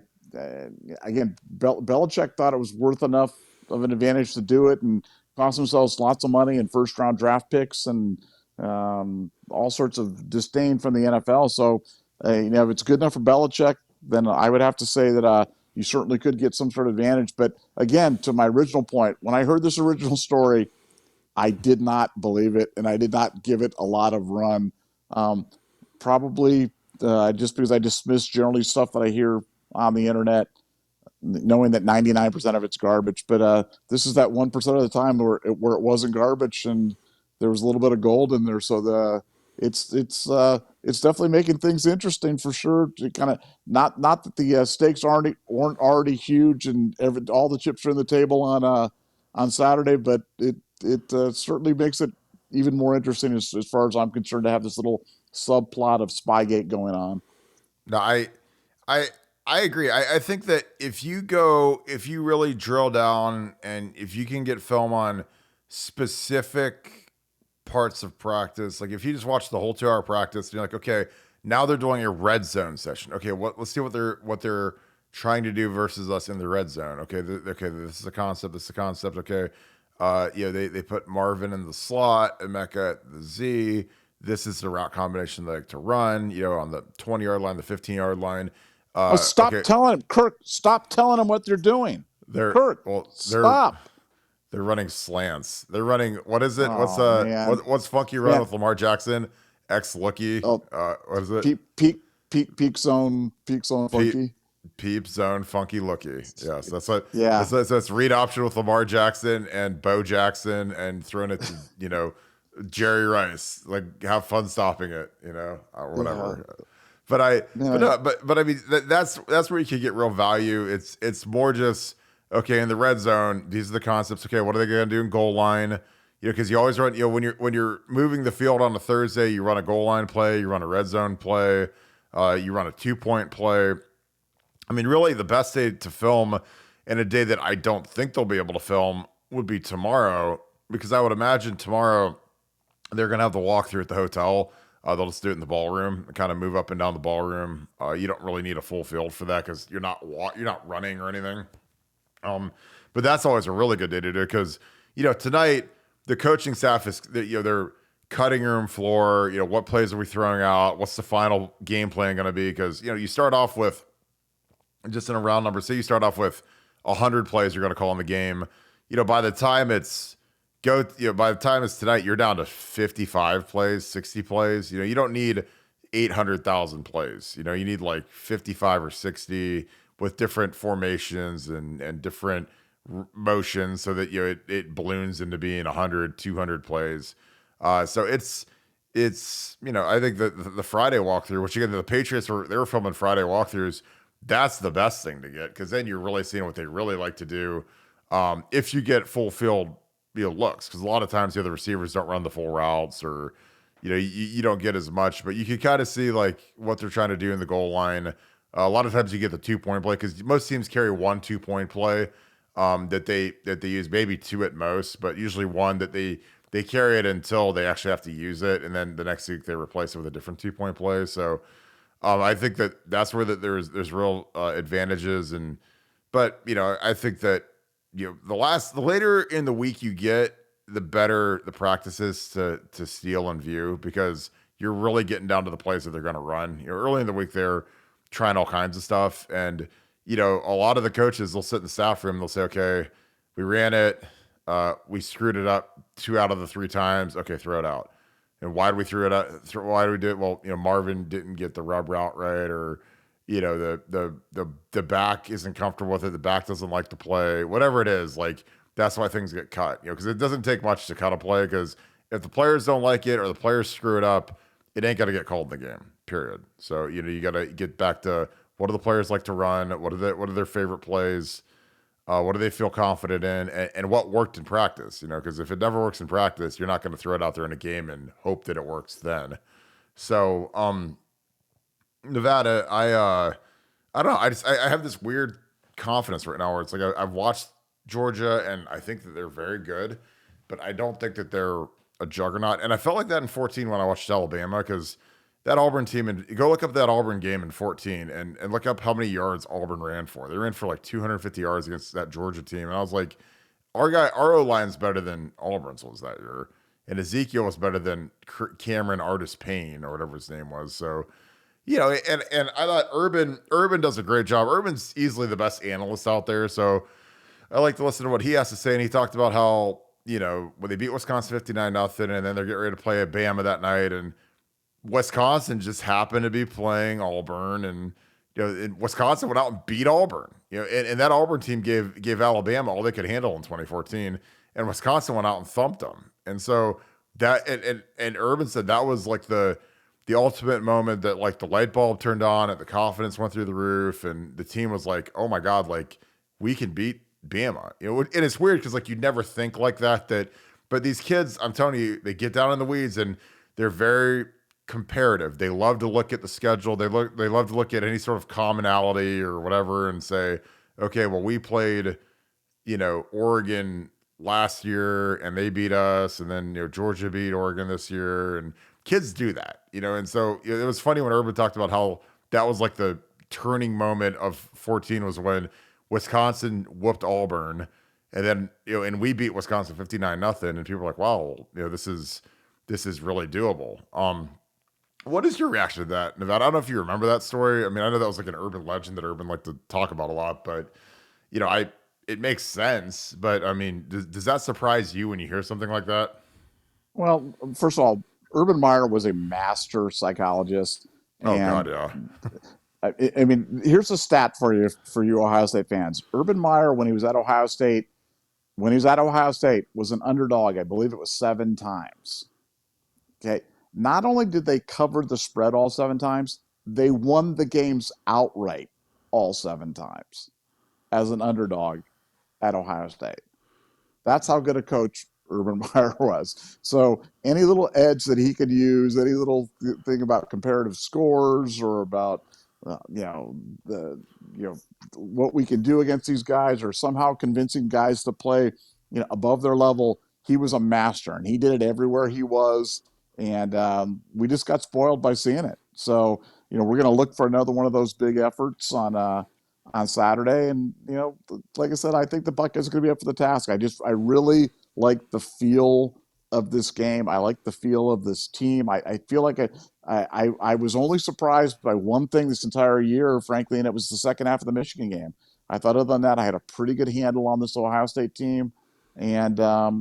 again, Belichick thought it was worth enough of an advantage to do it and cost themselves lots of money and first round draft picks and all sorts of disdain from the NFL. So, if it's good enough for Belichick, then I would have to say that you certainly could get some sort of advantage. But again, to my original point, when I heard this original story, I did not believe it, and I did not give it a lot of run. Probably just because I dismiss generally stuff that I hear on the internet, knowing that 99% of it's garbage. But this is that 1% of the time where it wasn't garbage, and there was a little bit of gold in there. So it's definitely making things interesting for sure. To kind of not that the stakes aren't already huge and all the chips are in the table on Saturday, but it certainly makes it even more interesting as far as I'm concerned to have this little subplot of Spygate going on.
No, I agree. I think that if you really drill down and if you can get film on specific parts of practice, like if you just watch the whole 2-hour practice, you're like, okay, now they're doing a red zone session. Okay, let's see what they're trying to do versus us in the red zone. Okay, this is a concept. This is a concept. Okay, they put Marvin in the slot, Emeka at the Z. This is the route combination they like to run. On the 20-yard line, the 15-yard line.
Stop telling him, Kirk. Stop telling them what they're doing. Stop.
They're running slants. They're running. What is it? What's funky run with Lamar Jackson? Looky. What is it?
Peak zone funky.
Peep zone funky looky. Yes, that's what.
Yeah.
That's read option with Lamar Jackson and Bo Jackson and throwing it to Jerry Rice. Like have fun stopping it. Or whatever. Yeah. But I mean that's where you can get real value. It's more just okay in the red zone. These are the concepts. Okay, what are they going to do in goal line? Because you always run. When you're moving the field on a Thursday, you run a goal line play, you run a red zone play, you run a 2-point play. I mean, really, the best day to film in a day that I don't think they'll be able to film would be tomorrow, because I would imagine tomorrow they're going to have the walkthrough at the hotel. They'll just do it in the ballroom and kind of move up and down the ballroom. You don't really need a full field for that because you're not running or anything. But that's always a really good day to do because, tonight the coaching staff is, they're cutting room floor. What plays are we throwing out? What's the final game plan going to be? Because, you start off with, just in a round number, say you start off with 100 plays you're going to call in the game. By the time it's tonight, you're down to 55 plays, 60 plays. You don't need 800,000 plays. You need like 55 or 60 with different formations and different motions so that it balloons into being 100, 200 plays. So it's I think that the Friday walkthrough, which again the Patriots were filming Friday walkthroughs. That's the best thing to get because then you're really seeing what they really like to do. If you get full field looks, because a lot of times the other receivers don't run the full routes or you don't get as much, but you can kind of see like what they're trying to do in the goal line. A lot of times you get the 2-point play because most teams carry 1 2-point play that they use, maybe 2 at most, but usually 1 that they carry it until they actually have to use it, and then the next week they replace it with a different 2-point play. So I think that's where there's real advantages, but I think that the later in the week you get, the better the practices to steal and view because you're really getting down to the plays that they're going to run. Early in the week they're trying all kinds of stuff, and a lot of the coaches will sit in the staff room. They'll say, "Okay, we ran it, we screwed it up 2 out of the 3 times. Okay, throw it out." And why did we throw it out? Why did we do it? Well, Marvin didn't get the rub route right, or the back isn't comfortable with it. The back doesn't like to play. Whatever it is, like that's why things get cut. Because it doesn't take much to cut a play. Because if the players don't like it or the players screw it up, it ain't gonna get called in the game. Period. So you got to get back to What do the players like to run? What are their favorite plays? What do they feel confident in? And what worked in practice? Because if it never works in practice, you're not going to throw it out there in a game and hope that it works then. So, Nevada, I don't know. I have this weird confidence right now where it's like I've watched Georgia and I think that they're very good, but I don't think that they're a juggernaut. And I felt like that in 14 when I watched Alabama, because that Auburn team, and go look up that Auburn game in 14 and look up how many yards Auburn ran for. They ran for like 250 yards against that Georgia team. And I was like, our O-line's better than Auburn's was that year. And Ezekiel was better than Cameron Artis Payne or whatever his name was. So, and I thought Urban does a great job. Urban's easily the best analyst out there. So I like to listen to what he has to say. And he talked about how, when they beat Wisconsin 59-0, and then they're getting ready to play at Bama that night, and Wisconsin just happened to be playing Auburn, and Wisconsin went out and beat Auburn. And that Auburn team gave Alabama all they could handle in 2014, and Wisconsin went out and thumped them. And so that and Urban said that was like the ultimate moment that like the light bulb turned on and the confidence went through the roof, and the team was like, oh my God, like we can beat Bama. And it's weird because like you'd never think like that, but these kids, I'm telling you, they get down in the weeds and they're very comparative. They love to look at the schedule. They love to look at any sort of commonality or whatever and say, okay, well, we played, Oregon last year and they beat us, and then Georgia beat Oregon this year, and kids do that, and so it was funny when Urban talked about how that was like the turning moment of 14 was when Wisconsin whooped Auburn, and then and we beat Wisconsin 59-0, and people were like, wow, this is really doable. What is your reaction to that, Nevada? I don't know if you remember that story. I mean, I know that was like an urban legend that Urban liked to talk about a lot, but it makes sense. But I mean, does that surprise you when you hear something like that?
Well, first of all, Urban Meyer was a master psychologist.
Oh God, yeah.
I mean, here's a stat for you Ohio State fans. Urban Meyer, when he was at Ohio State, was an underdog. I believe it was 7 times. Okay. Not only did they cover the spread all 7 times, they won the games outright all 7 times as an underdog at Ohio State. That's how good a coach Urban Meyer was. So any little edge that he could use, any little thing about comparative scores or about what we can do against these guys, or somehow convincing guys to play above their level, he was a master, and he did it everywhere he was. And we just got spoiled by seeing it. So we're going to look for another one of those big efforts on Saturday. And like I said, I think the Buckeyes are going to be up for the task. I really like the feel of this game. I like the feel of this team. I feel like I was only surprised by one thing this entire year, frankly, and it was the second half of the Michigan game. I thought other than that, I had a pretty good handle on this Ohio State team, and I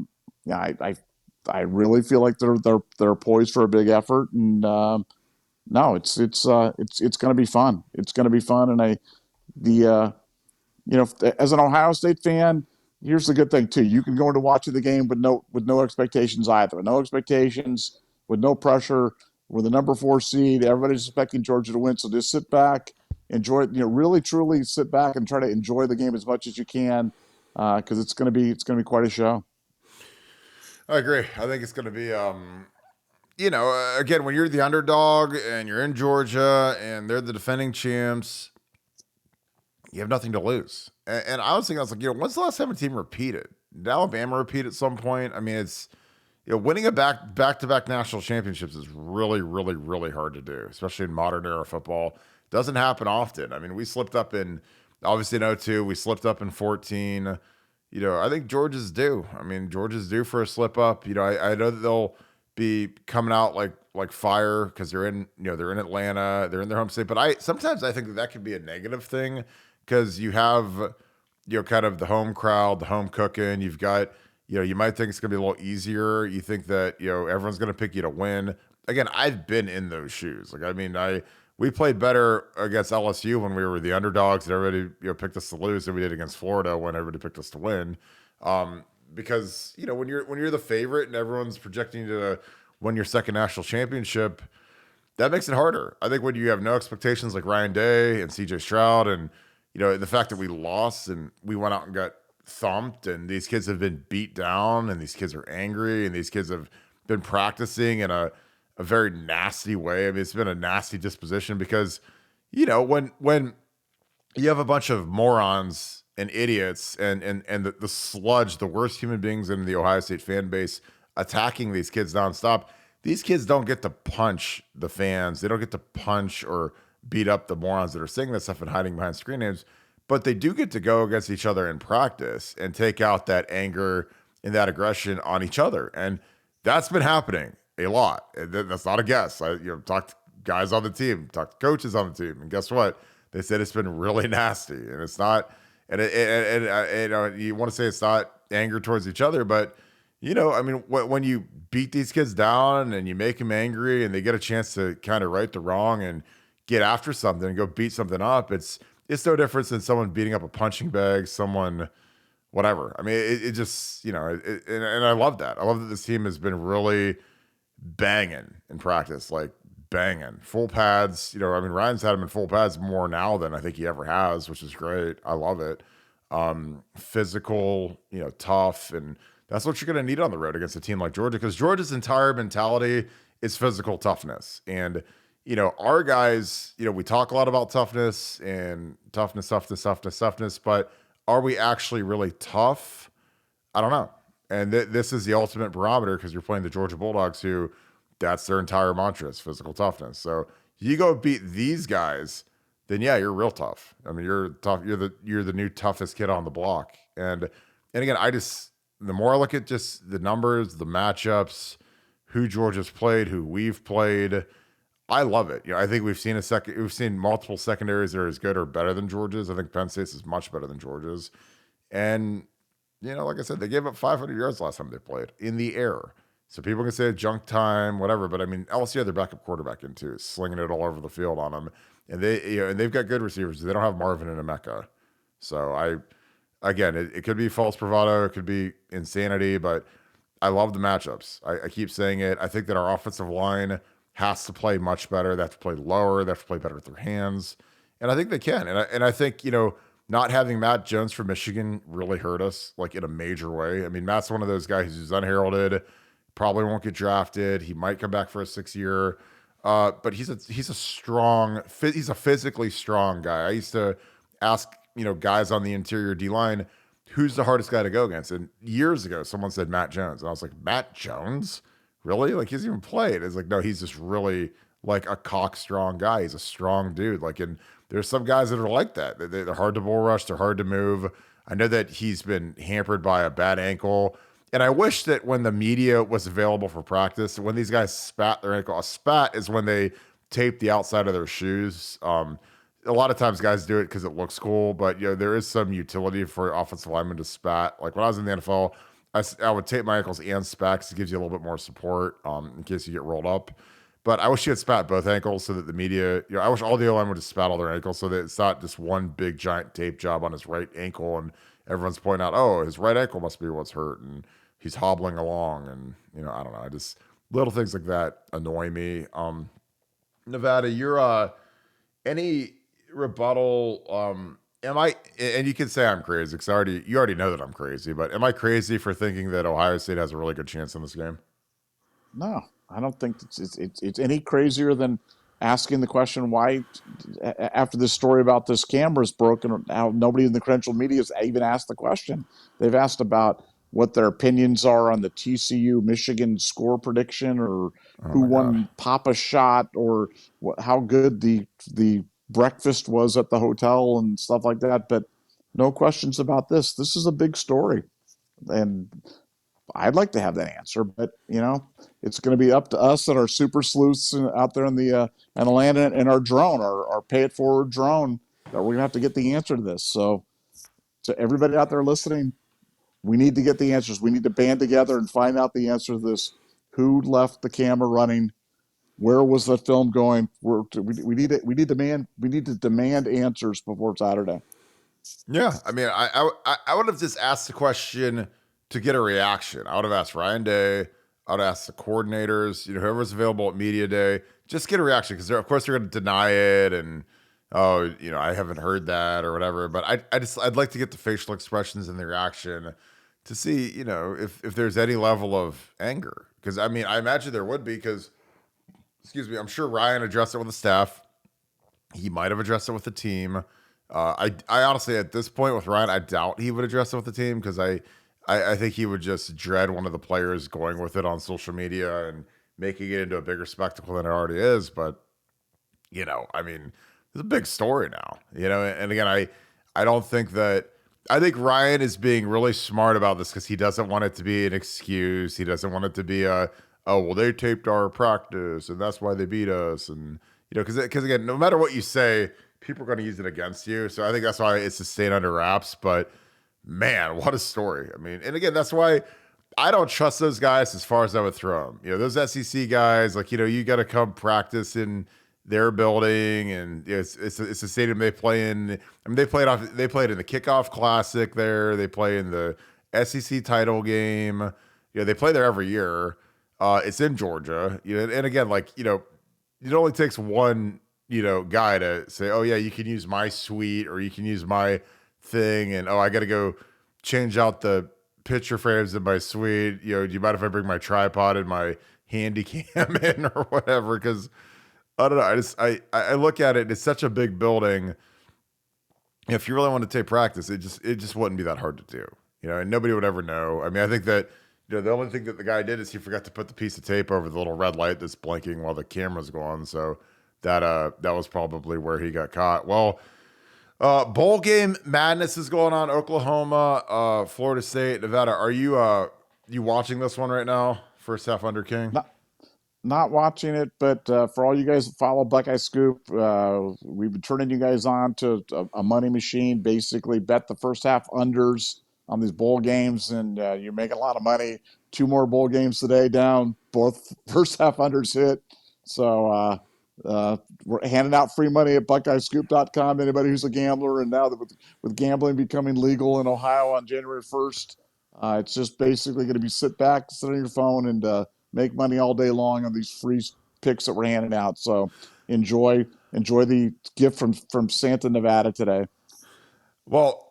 really feel like they're poised for a big effort. And no, it's going to be fun. It's going to be fun, and as an Ohio State fan, here's the good thing too. You can go into watching the game with no expectations either. No expectations, with no pressure. We're the number 4 seed. Everybody's expecting Georgia to win. So just sit back, enjoy it. Really truly sit back and try to enjoy the game as much as you can, because it's going to be quite a show.
I agree. I think it's going to be, again, when you're the underdog and you're in Georgia and they're the defending champs, you have nothing to lose. And I was thinking, when's the last time a team repeated? Did Alabama repeat at some point? I mean, it's, winning a back-to-back national championships is really, really, really hard to do, especially in modern era football. It doesn't happen often. I mean, we slipped up obviously in 2002, we slipped up in 2014. I think Georgia's due. I mean, Georgia's due for a slip up. I know that they'll be coming out like fire because they're in Atlanta, they're in their home state. But sometimes I think that could be a negative thing, because you have, kind of the home crowd, the home cooking. You've got, you might think it's going to be a little easier. You think that, everyone's going to pick you to win. Again, I've been in those shoes. We played better against LSU when we were the underdogs and everybody, picked us to lose, than we did against Florida when everybody picked us to win. Because, when you're the favorite and everyone's projecting you to win your second national championship, that makes it harder. I think when you have no expectations like Ryan Day and CJ Stroud, and the fact that we lost and we went out and got thumped, and these kids have been beat down, and these kids are angry, and these kids have been practicing in a very nasty way. I mean, it's been a nasty disposition because, when you have a bunch of morons and idiots and the sludge, the worst human beings in the Ohio State fan base attacking these kids nonstop. These kids don't get to punch the fans. They don't get to punch or beat up the morons that are saying that stuff and hiding behind screen names, but they do get to go against each other in practice and take out that anger and that aggression on each other. And that's been happening a lot. That's not a guess. I talked to guys on the team, talked to coaches on the team, and guess what? They said it's been really nasty, and it's not. And you want to say it's not anger towards each other, but I mean, when you beat these kids down and you make them angry, and they get a chance to kind of right the wrong and get after something and go beat something up, it's no different than someone beating up a punching bag, someone, whatever. I mean, it just, and I love that. I love that this team has been really banging in practice, like banging full pads. I mean, Ryan's had him in full pads more now than I think he ever has, which is great. I love it. Physical, tough, and that's what you're going to need on the road against a team like Georgia, because Georgia's entire mentality is physical toughness. And, our guys, we talk a lot about toughness and toughness, but are we actually really tough? I don't know. And this is the ultimate barometer, because you're playing the Georgia Bulldogs, who that's their entire mantra is physical toughness. So you go beat these guys, then yeah, you're real tough. I mean, you're tough. You're the new toughest kid on the block. And again, the more I look at just the numbers, the matchups, who Georgia's played, who we've played, I love it. I think we've seen multiple secondaries that are as good or better than Georgia's. I think Penn State's is much better than Georgia's. And, like I said, they gave up 500 yards last time they played in the air. So people can say junk time, whatever, but I mean, LSU had their backup quarterback in too, slinging it all over the field on them. And they've got good receivers. They don't have Marvin and Emeka. So it could be false bravado, it could be insanity, but I love the matchups. I keep saying it. I think that our offensive line has to play much better. They have to play lower. They have to play better with their hands. And I think they can. And I think, not having Matt Jones from Michigan really hurt us, like in a major way. I mean, Matt's one of those guys who's unheralded, probably won't get drafted. He might come back for a 6th year. But he's a physically strong guy. I used to ask, guys on the interior D-line, who's the hardest guy to go against? And years ago, someone said Matt Jones. And I was like, Matt Jones? Really? Like, he's even played. It's like, no, he's just really like a cock-strong guy. He's a strong dude. Like, and there's some guys that are like that. They're hard to bull rush. They're hard to move. I know that he's been hampered by a bad ankle. And I wish that when the media was available for practice, when these guys spat their ankle, a spat is when they tape the outside of their shoes. A lot of times guys do it because it looks cool, but there is some utility for offensive linemen to spat. Like when I was in the NFL, I would tape my ankles and spat because it gives you a little bit more support in case you get rolled up. But I wish he had spat both ankles so that the media, I wish all the O-line would just spat all their ankles so that it's not just one big giant tape job on his right ankle and everyone's pointing out, oh, his right ankle must be what's hurt and he's hobbling along. And, I don't know. I just, little things like that annoy me. Nevada, you're any rebuttal, and you can say I'm crazy because you already know that I'm crazy, but am I crazy for thinking that Ohio State has a really good chance in this game?
No, I don't think it's any crazier than asking the question why, after this story about this camera's broken, how nobody in the credentialed media has even asked the question. They've asked about what their opinions are on the TCU Michigan score prediction, or who won Papa Shot, or how good the breakfast was at the hotel and stuff like that. But no questions about this. This is a big story, and I'd like to have that answer, but it's going to be up to us and our super sleuths out there in the Atlanta and our drone, our pay it forward drone, that we're going to have to get the answer to this. So to everybody out there listening, we need to get the answers. We need to band together and find out the answer to this. Who left the camera running? Where was the film going? We need to demand answers before Saturday.
Yeah, I mean, I would have just asked the question to get a reaction. I would have asked Ryan Day. I would have asked the coordinators, whoever's available at media day, just get a reaction, because of course they're going to deny it, and oh, I haven't heard that or whatever. But I'd like to get the facial expressions and the reaction to see, if there's any level of anger, because I mean, I imagine there would be, because excuse me, I'm sure Ryan addressed it with the staff. He might have addressed it with the team. I honestly, at this point with Ryan, I doubt he would address it with the team, because I think he would just dread one of the players going with it on social media and making it into a bigger spectacle than it already is. But, I mean, it's a big story now, and again, I don't think that, I think Ryan is being really smart about this, because he doesn't want it to be an excuse. He doesn't want it to be oh, well, they taped our practice and that's why they beat us. And, because again, no matter what you say, people are going to use it against you. So I think that's why it's to stay under wraps. But man, what a story. I mean, and again, that's why I don't trust those guys as far as I would throw them. Those SEC guys, like, you got to come practice in their building, and it's a stadium they play in. I mean, they played in the kickoff classic there. They play in the SEC title game. They play there every year. It's in Georgia. And again, like, it only takes one, guy to say, oh yeah, you can use my suite, or you can use my thing, and oh, I got to go change out the picture frames in my suite. Do you mind if I bring my tripod and my handy cam in or whatever? Because I don't know. I look at it. It's such a big building. If you really want to take practice, it just wouldn't be that hard to do. And nobody would ever know. I mean, I think that the only thing that the guy did is he forgot to put the piece of tape over the little red light that's blinking while the camera's going. So that was probably where he got caught. Well, bowl game madness is going on. Oklahoma, Florida State, Nevada. Are you watching this one right now? First half under King?
Not watching it, but for all you guys that follow Buckeye Scoop, we've been turning you guys on to a money machine. Basically, bet the first half unders on these bowl games, and you're making a lot of money. 2 more bowl games today down. Both first half unders hit. So we're handing out free money at BuckeyeScoop.com. Anybody who's a gambler, and now that with gambling becoming legal in Ohio on January 1st, it's just basically going to be sit on your phone and make money all day long on these free picks that we're handing out. So enjoy the gift from Santa Nevada today.
Well,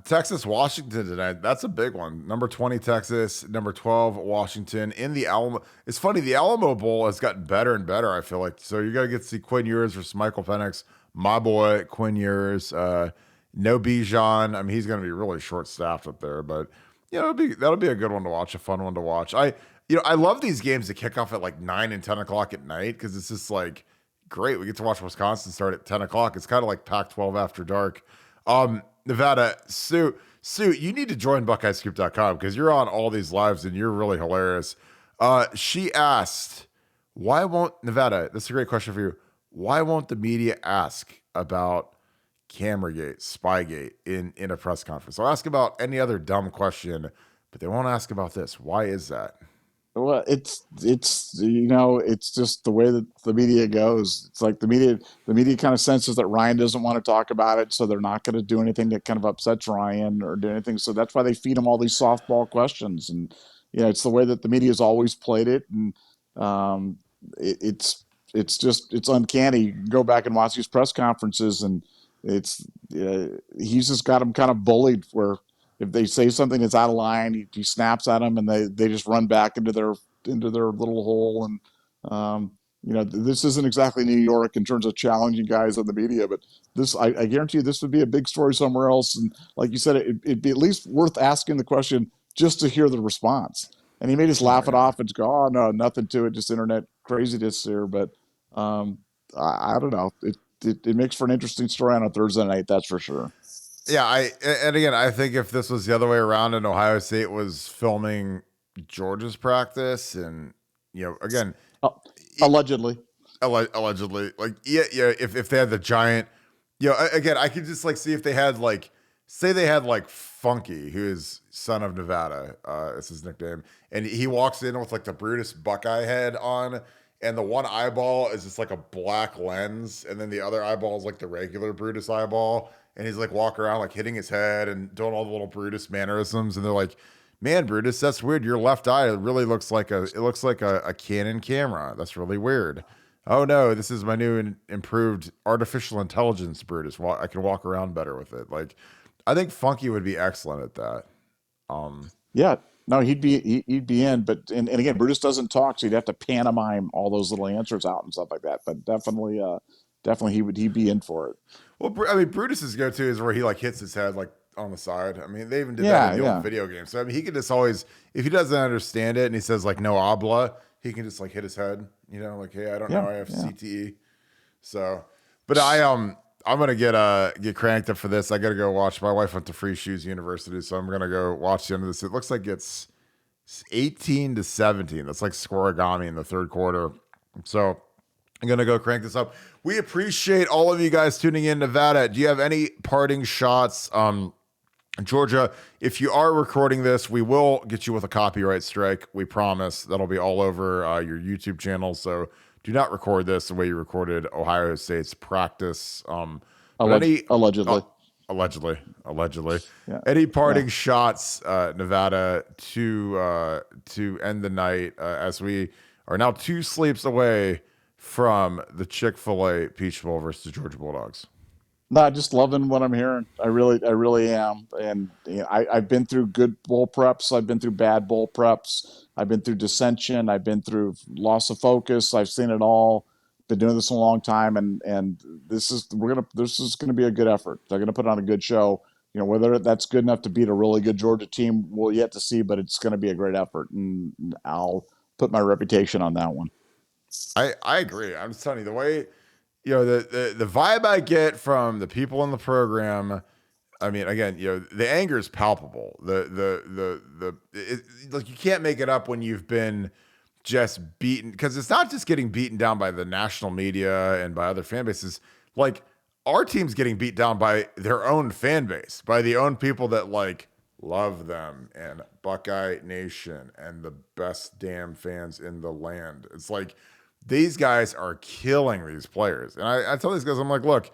Texas, Washington tonight. That's a big one. Number 20, Texas. Number 12, Washington in the Alamo. It's funny. The Alamo Bowl has gotten better and better, I feel like. So you got to get to see Quinn Ewers versus Michael Penix. My boy, Quinn Ewers. No Bijan. I mean, he's going to be really short-staffed up there, but that'll be a good one to watch, a fun one to watch. I love these games that kick off at like 9 and 10 o'clock at night, because it's just like great. We get to watch Wisconsin start at 10 o'clock. It's kind of like Pac-12 after dark. Nevada, Sue, you need to join BuckeyeScoop.com, because you're on all these lives and you're really hilarious. She asked, why won't Nevada? This is a great question for you. Why won't the media ask about Cameragate, Spygate in a press conference? They'll ask about any other dumb question, but they won't ask about this. Why is that?
Well, it's it's just the way that the media goes. It's like the media kind of senses that Ryan doesn't want to talk about it, so they're not going to do anything that kind of upsets Ryan or do anything. So that's why they feed him all these softball questions, and it's the way that the media has always played it, and it's uncanny. You can go back and watch these press conferences, and he's just got them kind of bullied where, if they say something that's out of line, he snaps at them, and they just run back into their little hole. And this isn't exactly New York in terms of challenging guys on the media, but this I guarantee you this would be a big story somewhere else. And like you said, it'd be at least worth asking the question just to hear the response. And he may just laugh it off and just go, "Oh no, nothing to it, just internet craziness here." But I don't know. It makes for an interesting story on a Thursday night, that's for sure.
Yeah, and again, I think if this was the other way around and Ohio State was filming Georgia's practice, and again,
allegedly,
like if they had the giant, again, I could just like see if they had like, say they had like Funky, who is son of Nevada, is his nickname, and he walks in with like the Brutus Buckeye head on, and the one eyeball is just like a black lens, and then the other eyeball is like the regular Brutus eyeball. And he's like walking around, like hitting his head and doing all the little Brutus mannerisms. And they're like, "Man, Brutus, that's weird. Your left eye really looks like a Canon camera. That's really weird." oh no, this is my new and improved artificial intelligence, Brutus. I can walk around better with it. Like, I think Funky would be excellent at that.
Yeah, no, he'd be in, but and again, Brutus doesn't talk, so you'd have to pantomime all those little answers out and stuff like that. But definitely he'd be in for it.
Well, I mean, Brutus's go-to is where he like hits his head like on the side. I mean, they even did that
Yeah,
in the
yeah,
old video game. So I mean, he could just always, if he doesn't understand it and he says like no habla, he can just like hit his head. You know, like, hey, I don't know,
yeah,
I have
yeah.
CTE. So, but I'm gonna get cranked up for this. I gotta go watch. My wife went to Free Shoes University, so I'm gonna go watch the end of this. It looks like it's 18-17. That's like scoregami in the third quarter. So I'm gonna go crank this up. We appreciate all of you guys tuning in. Nevada, do you have any parting shots? Georgia, if you are recording this, we will get you with a copyright strike. We promise. That'll be all over your YouTube channel. So do not record this the way you recorded Ohio State's practice.
Allegedly.
Allegedly.
Yeah.
Any parting shots, Nevada, to end the night as we are now 2 sleeps away from the Chick-fil-A Peach Bowl versus the Georgia Bulldogs?
No, just loving what I'm hearing. I really am. And I've been through good bowl preps. I've been through bad bowl preps. I've been through dissension. I've been through loss of focus. I've seen it all. Been doing this a long time, and this is gonna be a good effort. They're gonna put on a good show. Whether that's good enough to beat a really good Georgia team, we'll yet to see. But it's gonna be a great effort, and I'll put my reputation on that one.
I agree. I'm just telling you, the way, the vibe I get from the people in the program. I mean, again, the anger is palpable. Like, you can't make it up when you've been just beaten, because it's not just getting beaten down by the national media and by other fan bases. Like, our team's getting beat down by their own fan base, by the own people that like love them and Buckeye Nation and the best damn fans in the land. It's like, these guys are killing these players. And I tell these guys, I'm like, look,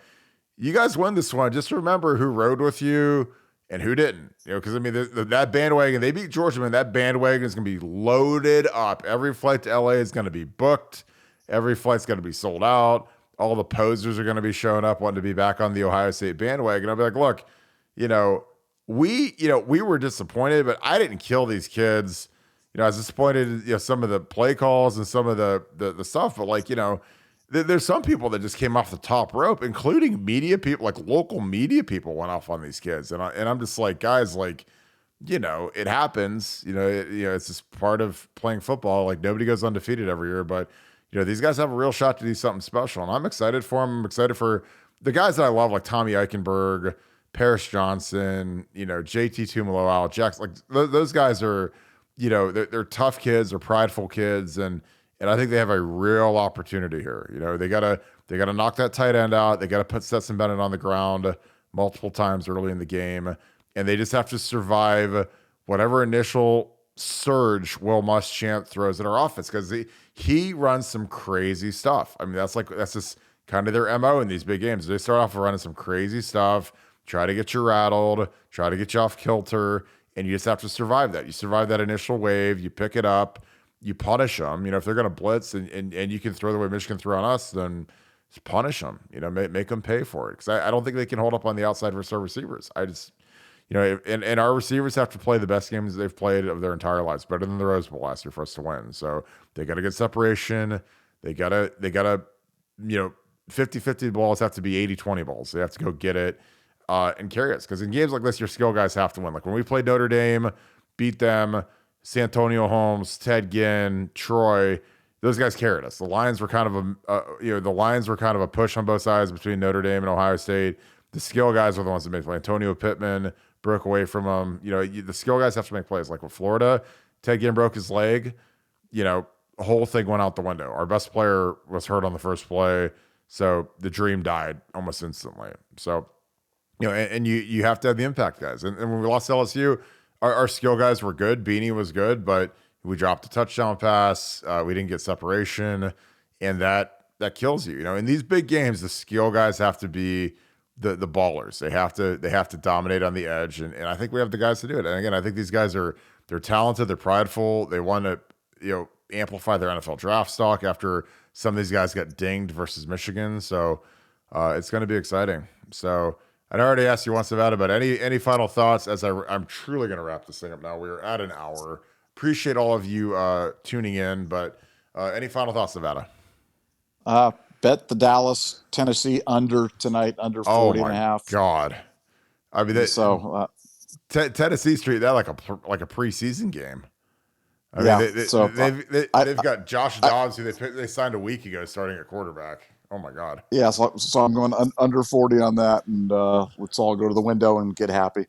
you guys win this one. Just remember who rode with you and who didn't. Because I mean, that bandwagon, they beat Georgia, man. That bandwagon is going to be loaded up. Every flight to LA is going to be booked. Every flight's going to be sold out. All the posers are going to be showing up wanting to be back on the Ohio State bandwagon. I'll be like, look, we were disappointed, but I didn't kill these kids. I was disappointed in some of the play calls and some of the stuff, but like, there's some people that just came off the top rope, including media people, like local media people went off on these kids. And I'm just like, guys, like, it happens, it's just part of playing football. Like, nobody goes undefeated every year, but these guys have a real shot to do something special. And I'm excited for them. I'm excited for the guys that I love, like Tommy Eichenberg, Paris Johnson, JT Tumalo, Al Jackson. Like, those guys are, they're tough kids, they're prideful kids, and I think they have a real opportunity here. They gotta knock that tight end out. They gotta put Stetson Bennett on the ground multiple times early in the game, and they just have to survive whatever initial surge Will Muschamp throws at our offense, because he runs some crazy stuff. I mean, that's just kind of their MO in these big games. They start off running some crazy stuff, try to get you rattled, try to get you off kilter. And you just have to survive that. You survive that initial wave. You pick it up. You punish them. If they're going to blitz and you can throw the way Michigan threw on us, then just punish them. Make them pay for it. Because I don't think they can hold up on the outside versus our receivers. I just, and our receivers have to play the best games they've played of their entire lives, better than the Rose Bowl last year for us to win. So they got to get separation. They got to, 50-50 balls have to be 80-20 balls. They have to go get it. And carry us, because in games like this, your skill guys have to win. Like when we played Notre Dame, beat them, Santonio Holmes, Ted Ginn, Troy, those guys carried us. The lines were kind of a push on both sides between Notre Dame and Ohio State. The skill guys were the ones that made play. Antonio Pittman broke away from them. The skill guys have to make plays. Like with Florida, Ted Ginn broke his leg. The whole thing went out the window. Our best player was hurt on the first play, so the dream died almost instantly. So. And you have to have the impact guys. And when we lost LSU, our skill guys were good. Beanie was good, but we dropped a touchdown pass. We didn't get separation, and that kills you. In these big games, the skill guys have to be the ballers. They have to dominate on the edge, and I think we have the guys to do it. And again, I think these guys they're talented, they're prideful, they want to amplify their NFL draft stock after some of these guys got dinged versus Michigan. So it's going to be exciting. So I'd already asked you once about it, but any final thoughts as I'm truly going to wrap this thing up now. We're at an hour. Appreciate all of you tuning in, but any final thoughts, Nevada?
Bet the Dallas Tennessee under tonight, under 40 and a half.
God. I mean, Tennessee's treated that like a preseason game. I mean, they've got Josh Dobbs, who they signed a week ago, starting at quarterback. Oh my God.
Yeah, so I'm going under 40 on that, and let's all go to the window and get happy.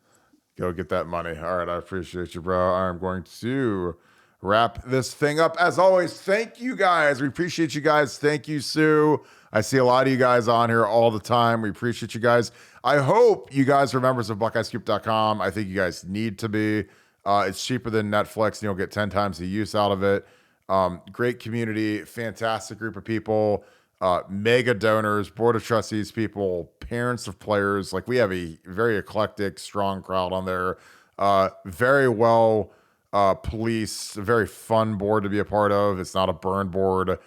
Go get that money. All right, I appreciate you, bro. I'm going to wrap this thing up. As always, thank you guys. We appreciate you guys. Thank you, Sue. I see a lot of you guys on here all the time. We appreciate you guys. I hope you guys are members of BuckeyeScoop.com. I think you guys need to be. It's cheaper than Netflix, and you'll get 10 times the use out of it. Great community, fantastic group of people, mega donors, board of trustees people, parents of players. Like, we have a very eclectic, strong crowd on there. Very well policed, a very fun board to be a part of. It's not a burn board.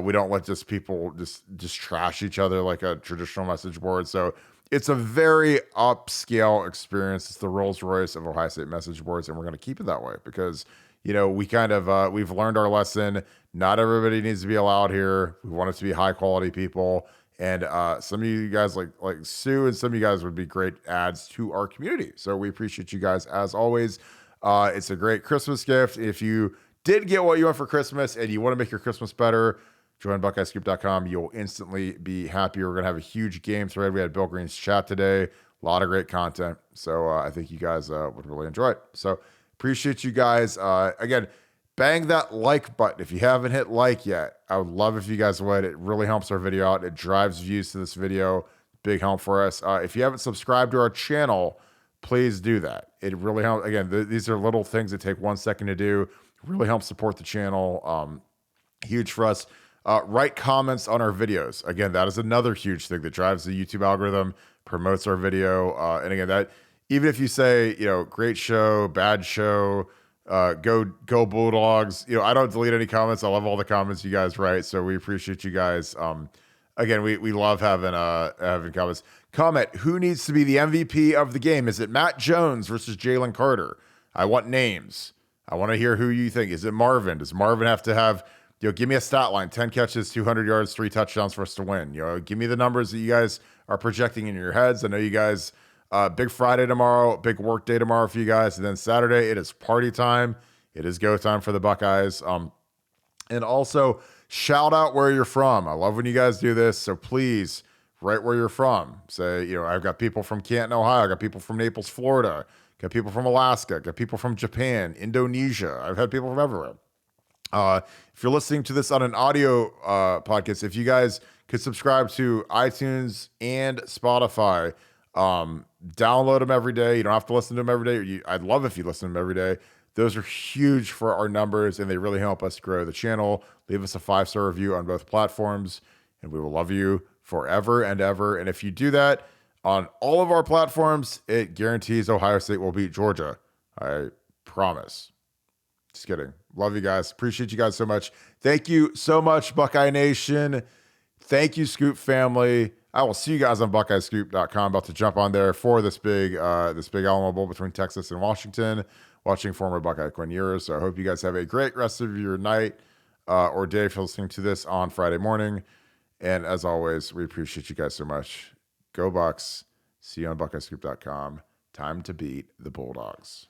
We don't let just people just trash each other like a traditional message board. So it's a very upscale experience. It's the Rolls Royce of Ohio State message boards, and we're going to keep it that way because, you know, we kind of we've learned our lesson. Not everybody needs to be allowed here. We want it to be high quality people, and some of you guys like Sue and some of you guys would be great adds to our community. So we appreciate you guys as always. It's a great Christmas gift. If you did get what you want for Christmas and you want to make your Christmas better, join BuckeyeScoop.com. You'll instantly be happy. We're going to have a huge game thread. We had Bill Greene's chat today. A lot of great content. So I think you guys would really enjoy it. So appreciate you guys. Again, bang that like button. If you haven't hit like yet, I would love if you guys would. It really helps our video out. It drives views to this video. Big help for us. If you haven't subscribed to our channel, please do that. It really helps. Again, these are little things that take 1 second to do. Really helps support the channel. Huge for us. Write comments on our videos. Again, that is another huge thing that drives the YouTube algorithm, promotes our video. And again, that even if you say, you know, great show, bad show, go Bulldogs, you know, I don't delete any comments. I love all the comments you guys write. So we appreciate you guys. Again, we love having comments. Comment, who needs to be the MVP of the game? Is it Matt Jones versus Jalen Carter? I want names. I want to hear who you think. Is it Marvin? Does Marvin have to have, you know, give me a stat line, 10 catches, 200 yards, 3 touchdowns for us to win. You know, give me the numbers that you guys are projecting in your heads. I know you guys, big Friday tomorrow, big work day tomorrow for you guys. And then Saturday, it is party time. It is go time for the Buckeyes. And also shout out where you're from. I love when you guys do this. So please write where you're from. Say, you know, I've got people from Canton, Ohio. I got people from Naples, Florida. Got people from Alaska. Got people from Japan, Indonesia. I've had people from everywhere. If you're listening to this on an audio podcast, if you guys could subscribe to iTunes and Spotify, download them every day. You don't have to listen to them every day. I'd love if you listen to them every day. Those are huge for our numbers, and they really help us grow the channel. Leave us a 5-star review on both platforms, and we will love you forever and ever. And if you do that on all of our platforms, it guarantees Ohio State will beat Georgia. I promise. Just kidding. Love you guys. Appreciate you guys so much. Thank you so much, Buckeye Nation. Thank you, Scoop family. I will see you guys on BuckeyeScoop.com. About to jump on there for this big Alamo Bowl between Texas and Washington, watching former Buckeye Quinn Ewers. So I hope you guys have a great rest of your night or day if you're listening to this on Friday morning. And as always, we appreciate you guys so much. Go Bucks. See you on BuckeyeScoop.com. Time to beat the Bulldogs.